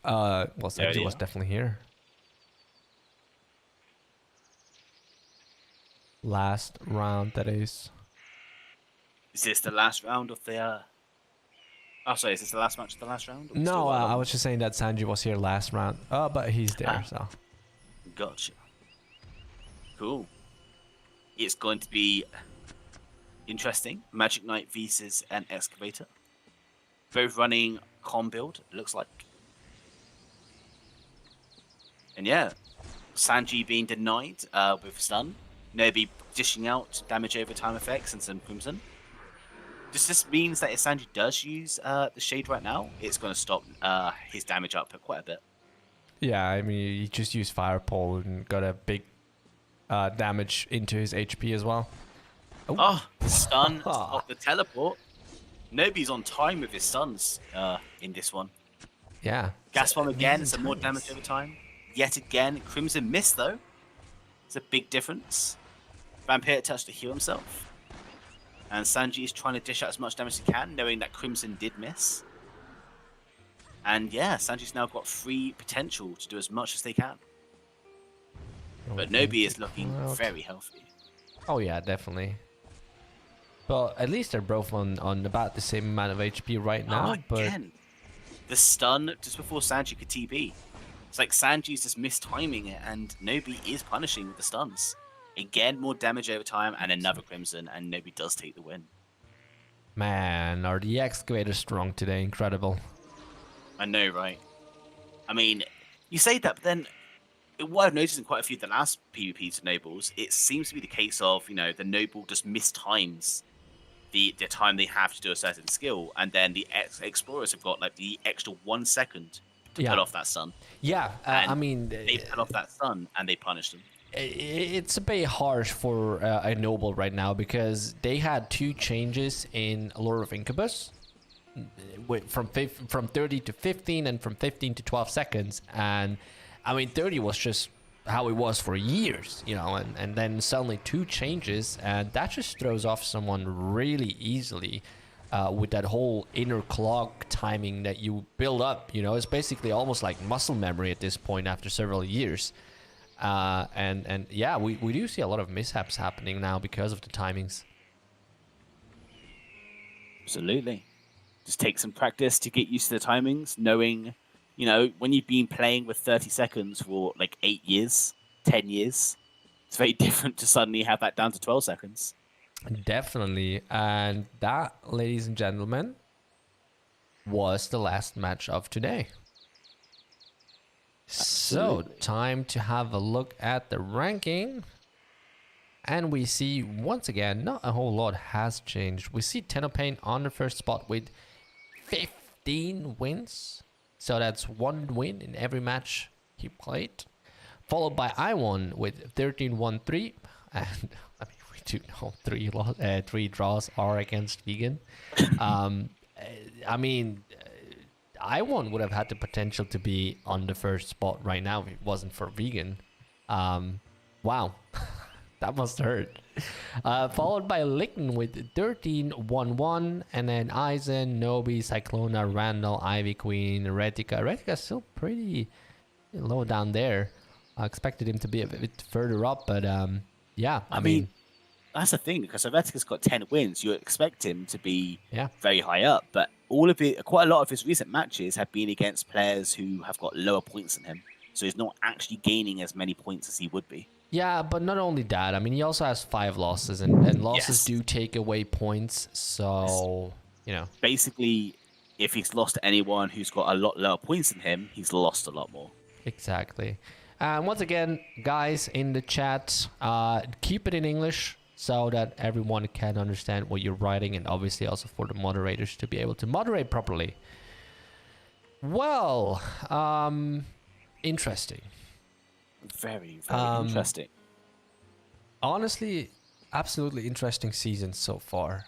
Speaker 1: Well,
Speaker 2: There
Speaker 1: Sanji
Speaker 2: they
Speaker 1: was
Speaker 2: are.
Speaker 1: definitely here. Last round, that is.
Speaker 2: Is this the last round of the? Oh, sorry. Is this the last match of the last round? Or we still
Speaker 1: No,
Speaker 2: got
Speaker 1: I
Speaker 2: another
Speaker 1: was just saying that Sanji was here last round. But he's there,
Speaker 2: Ah.
Speaker 1: so.
Speaker 2: one? Gotcha. Cool. It's going to be interesting. Magic Knight versus an Excavator. Both running com build, it looks like. And yeah, Sanji being denied with stun. Nobi dishing out damage over time effects and some Crimson. This means that if Sanji does use the Shade right now, it's going to stop his damage output quite a bit.
Speaker 1: Yeah, I mean, he just used Fire Pole and got a big damage into his HP as well.
Speaker 2: Oh, the stun of the teleport. Nobi's on time with his stuns in this one.
Speaker 1: Yeah.
Speaker 2: Gas Bomb again,
Speaker 1: amazing
Speaker 2: some more
Speaker 1: times.
Speaker 2: damage over time. Yet again, Crimson missed though. It's a big difference. Vampire touched to heal himself. And Sanji is trying to dish out as much damage as he can, knowing that Crimson did miss. And yeah, Sanji's now got free potential to do as much as they can. But Nobi is looking
Speaker 1: Out.
Speaker 2: very healthy.
Speaker 1: Oh yeah, definitely. But at least they're both on about the same amount of HP right now. But
Speaker 2: Again, the stun just before Sanji could TB. It's like Sanji's just mistiming it, and Nobi is punishing with the stuns. Again, more damage over time, and another Crimson, and Nobi does take the win.
Speaker 1: man, are the excavators strong today? Incredible.
Speaker 2: I know, right? I mean, you say that, but then what I've noticed in quite a few of the last PvPs to Nobles, it seems to be the case of, you know, the Noble just mistimes the time they have to do a certain skill, and then the Explorers have got like the extra 1 second to
Speaker 1: Yeah.
Speaker 2: put off that stun.
Speaker 1: Yeah,
Speaker 2: And
Speaker 1: I mean,
Speaker 2: They put off that stun, and they punish them.
Speaker 1: it's a bit harsh for a noble right now because they had 2 changes in Allure of Incubus from 30 to 15 and from 15 to 12 seconds, and I mean 30 was just how it was for years, you know, and then suddenly 2 changes, and that just throws off someone really easily. with that whole inner clock timing that you build up. You know, it's basically almost like muscle memory at this point after several years. And yeah, we do see a lot of mishaps happening now because of the timings.
Speaker 2: Absolutely. Just take some practice to get used to the timings, knowing, you know, when you've been playing with 30 seconds for like 8 years, 10 years, it's very different to suddenly have that down to 12 seconds.
Speaker 1: Definitely. And that, ladies and gentlemen, was the last match of today.
Speaker 2: Absolutely.
Speaker 1: So, time to have a look at the ranking. And we see, once again, not a whole lot has changed. We see Tenopain on the first spot with 15 wins. So that's 1 win in every match he played. Followed by Iwon with 13-1-3. And I mean, we do know 3 draws are against Vegan. I mean, Iwon would have had the potential to be on the first spot right now if it wasn't for Vegan. Wow. That must hurt. Followed by Lichen with 13-1-1. And then Eisen, Nobi, Cyclona, Randall, Ivy Queen, Retica. Retica's still pretty low down there. I expected him to be a bit further up, but yeah, I mean
Speaker 2: that's the thing, because Retica's got 10 wins. You expect him to be
Speaker 1: yeah,
Speaker 2: very high up, but quite a lot of his recent matches have been against players who have got lower points than him. So he's not actually gaining as many points as he would be.
Speaker 1: Yeah, but not only that. I mean, he also has 5 losses, and losses
Speaker 2: Yes.
Speaker 1: do take away points. So, you know.
Speaker 2: Basically, if he's lost to anyone who's got a lot lower points than him, he's lost a lot more.
Speaker 1: Exactly. And once again, guys in the chat, keep it in English so that everyone can understand what you're writing, and obviously also for the moderators to be able to moderate properly. Well, interesting.
Speaker 2: Very, very interesting.
Speaker 1: Honestly, absolutely interesting season so far.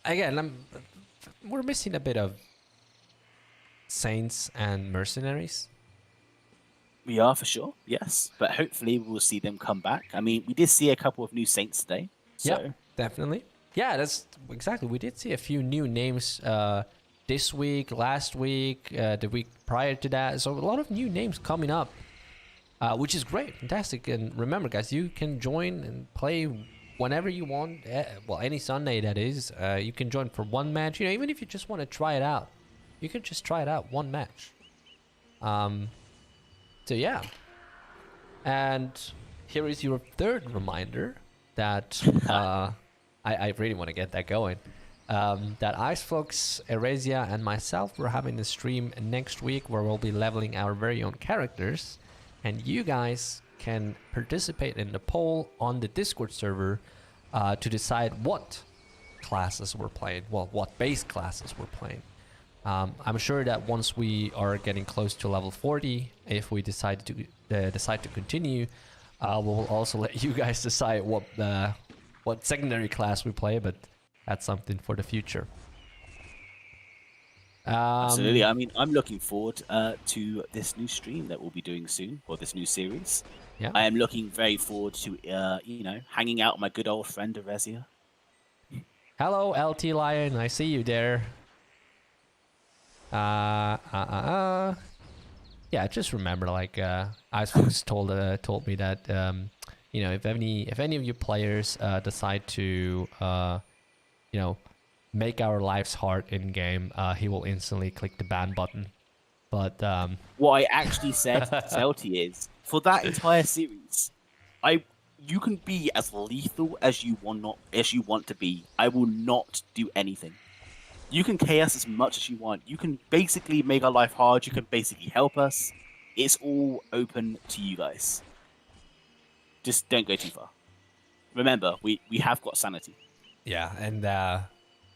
Speaker 1: Again, we're missing a bit of Saints and Mercenaries.
Speaker 2: We are for sure, yes. But hopefully we'll see them come back. I mean, we did see a couple of new Saints today. So.
Speaker 1: Yeah, definitely. Yeah, that's exactly. We did see a few new names this week, last week, the week prior to that. So a lot of new names coming up. Which is great, fantastic. And remember, guys, you can join and play whenever you want. Well, any Sunday, that is. You can join for 1 match. You know, even if you just want to try it out, you can just try it out 1 match. So yeah. And here is your 3rd reminder that I really want to get that going. That Iceflux, Eresia, and myself, we're having a stream next week where we'll be leveling our very own characters. And you guys can participate in the poll on the Discord server to decide what classes we're playing. Well, what base classes we're playing. I'm sure that once we are getting close to level 40, if we decide to continue, we'll also let you guys decide what secondary class we play. But that's something for the future.
Speaker 2: Absolutely. I mean, I'm looking forward to this new stream that we'll be doing soon, or this new series.
Speaker 1: Yeah.
Speaker 2: I am looking very forward to, hanging out with my good old friend Eresia.
Speaker 1: Hello, LT Lion. I see you there. Yeah, just remember, like, Iceflux told me that, if any of you players decide to, make our lives hard in game, he will instantly click the ban button. But
Speaker 2: what I actually said to Celti is, for that entire series, you can be as lethal as you want to be. I will not do anything. You can chaos as much as you want. You can basically make our life hard. You can basically help us. It's all open to you guys. Just don't go too far. Remember, we have got sanity.
Speaker 1: Yeah, and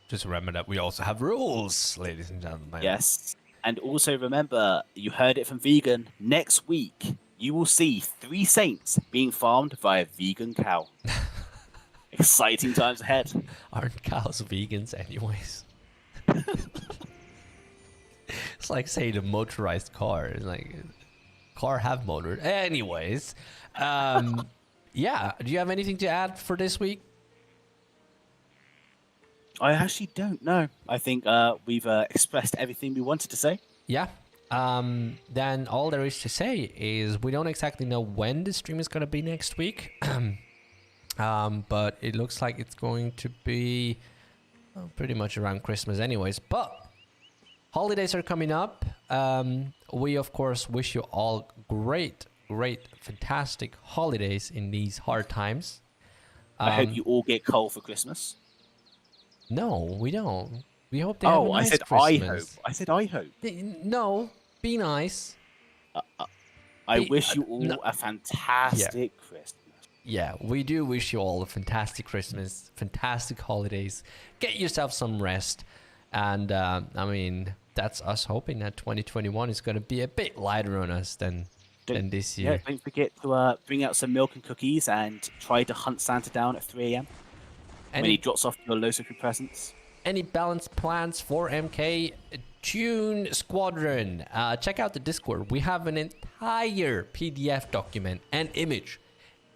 Speaker 1: just remember that we also have rules, ladies and gentlemen.
Speaker 2: Yes. And also remember, you heard it from Vegan. Next week, you will see 3 Saints being farmed by a vegan cow. Exciting times ahead.
Speaker 1: Aren't cows vegans anyways? It's like saying a motorized car. It's like, car have motor. Anyways. Yeah. Do you have anything to add for this week?
Speaker 2: I actually don't know. I think we've expressed everything we wanted to say.
Speaker 1: Yeah. Then all there is to say is we don't exactly know when the stream is going to be next week. But it looks like it's going to be pretty much around Christmas anyways. But holidays are coming up. We, of course, wish you all great, fantastic holidays in these hard times.
Speaker 2: I hope you all get coal for Christmas.
Speaker 1: No, we don't. We hope they have a nice
Speaker 2: I said
Speaker 1: Christmas.
Speaker 2: I said I hope.
Speaker 1: No, be nice.
Speaker 2: I wish you all a fantastic Christmas.
Speaker 1: Yeah, we do wish you all a fantastic Christmas, fantastic holidays. Get yourself some rest. And, I mean, that's us hoping that 2021 is going to be a bit lighter on us than this year.
Speaker 2: Yeah, don't forget to bring out some milk and cookies and try to hunt Santa down at 3 a.m. when he drops off your Losuku presents.
Speaker 1: Any balanced plans for MK Tune Squadron? Check out the Discord. We have an entire PDF document and image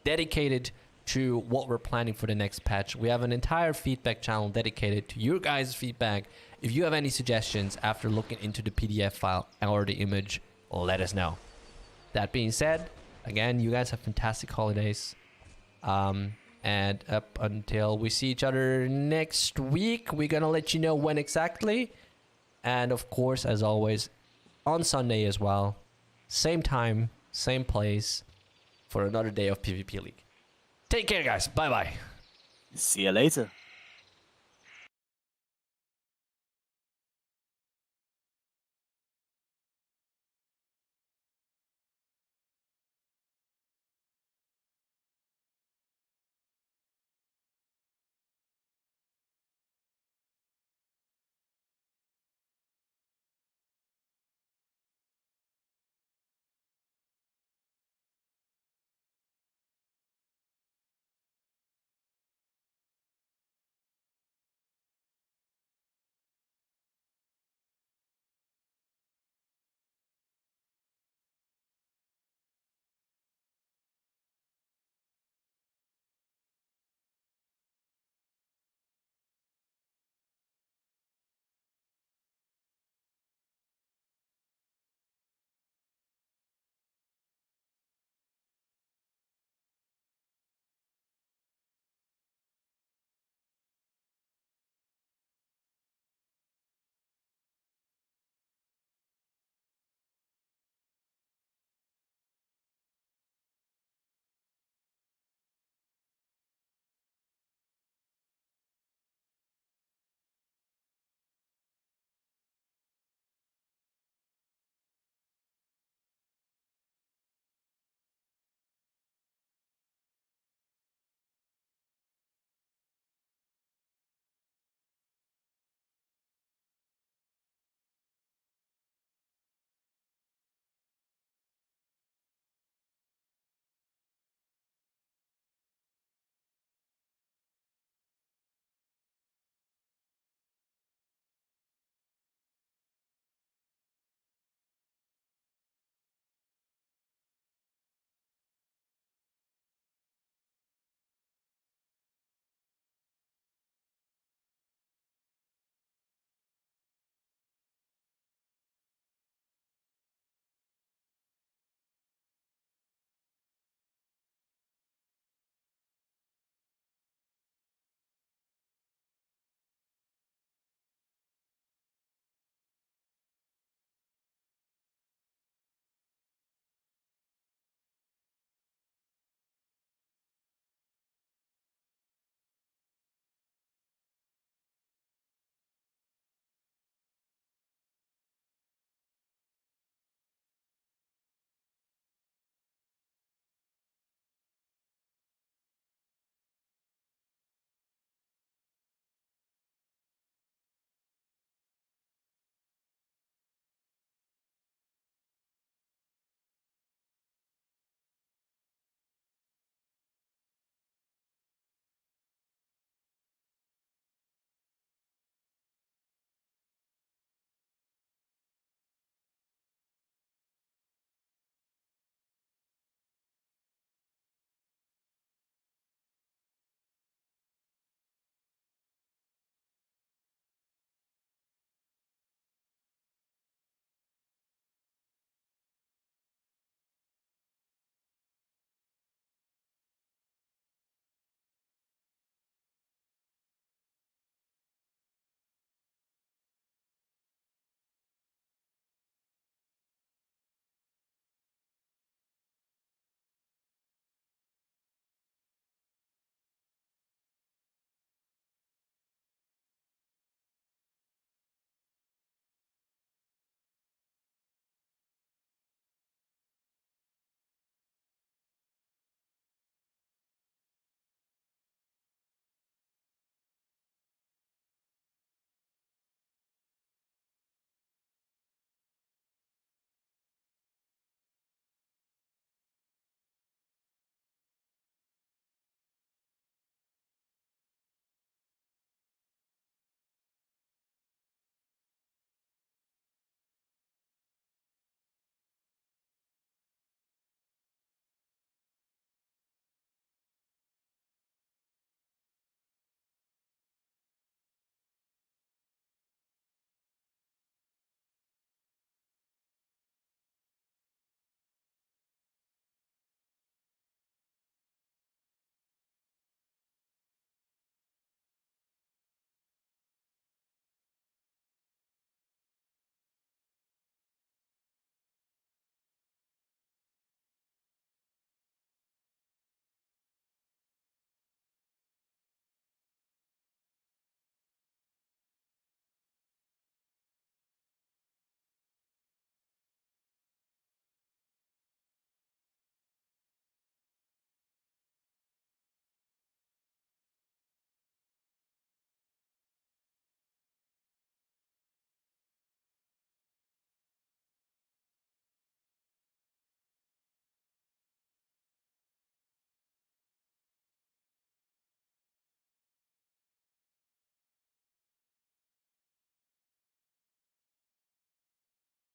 Speaker 1: dedicated to what we're planning for the next patch. We have an entire feedback channel dedicated to your guys' feedback. If you have any suggestions after looking into the PDF file or the image, let us know. That being said, again, you guys have fantastic holidays. And up until we see each other next week, we're going to let you know when exactly. And of course, as always, on Sunday as well. Same time, same place for another day of PvP League. Take care, guys. Bye-bye.
Speaker 2: See you later.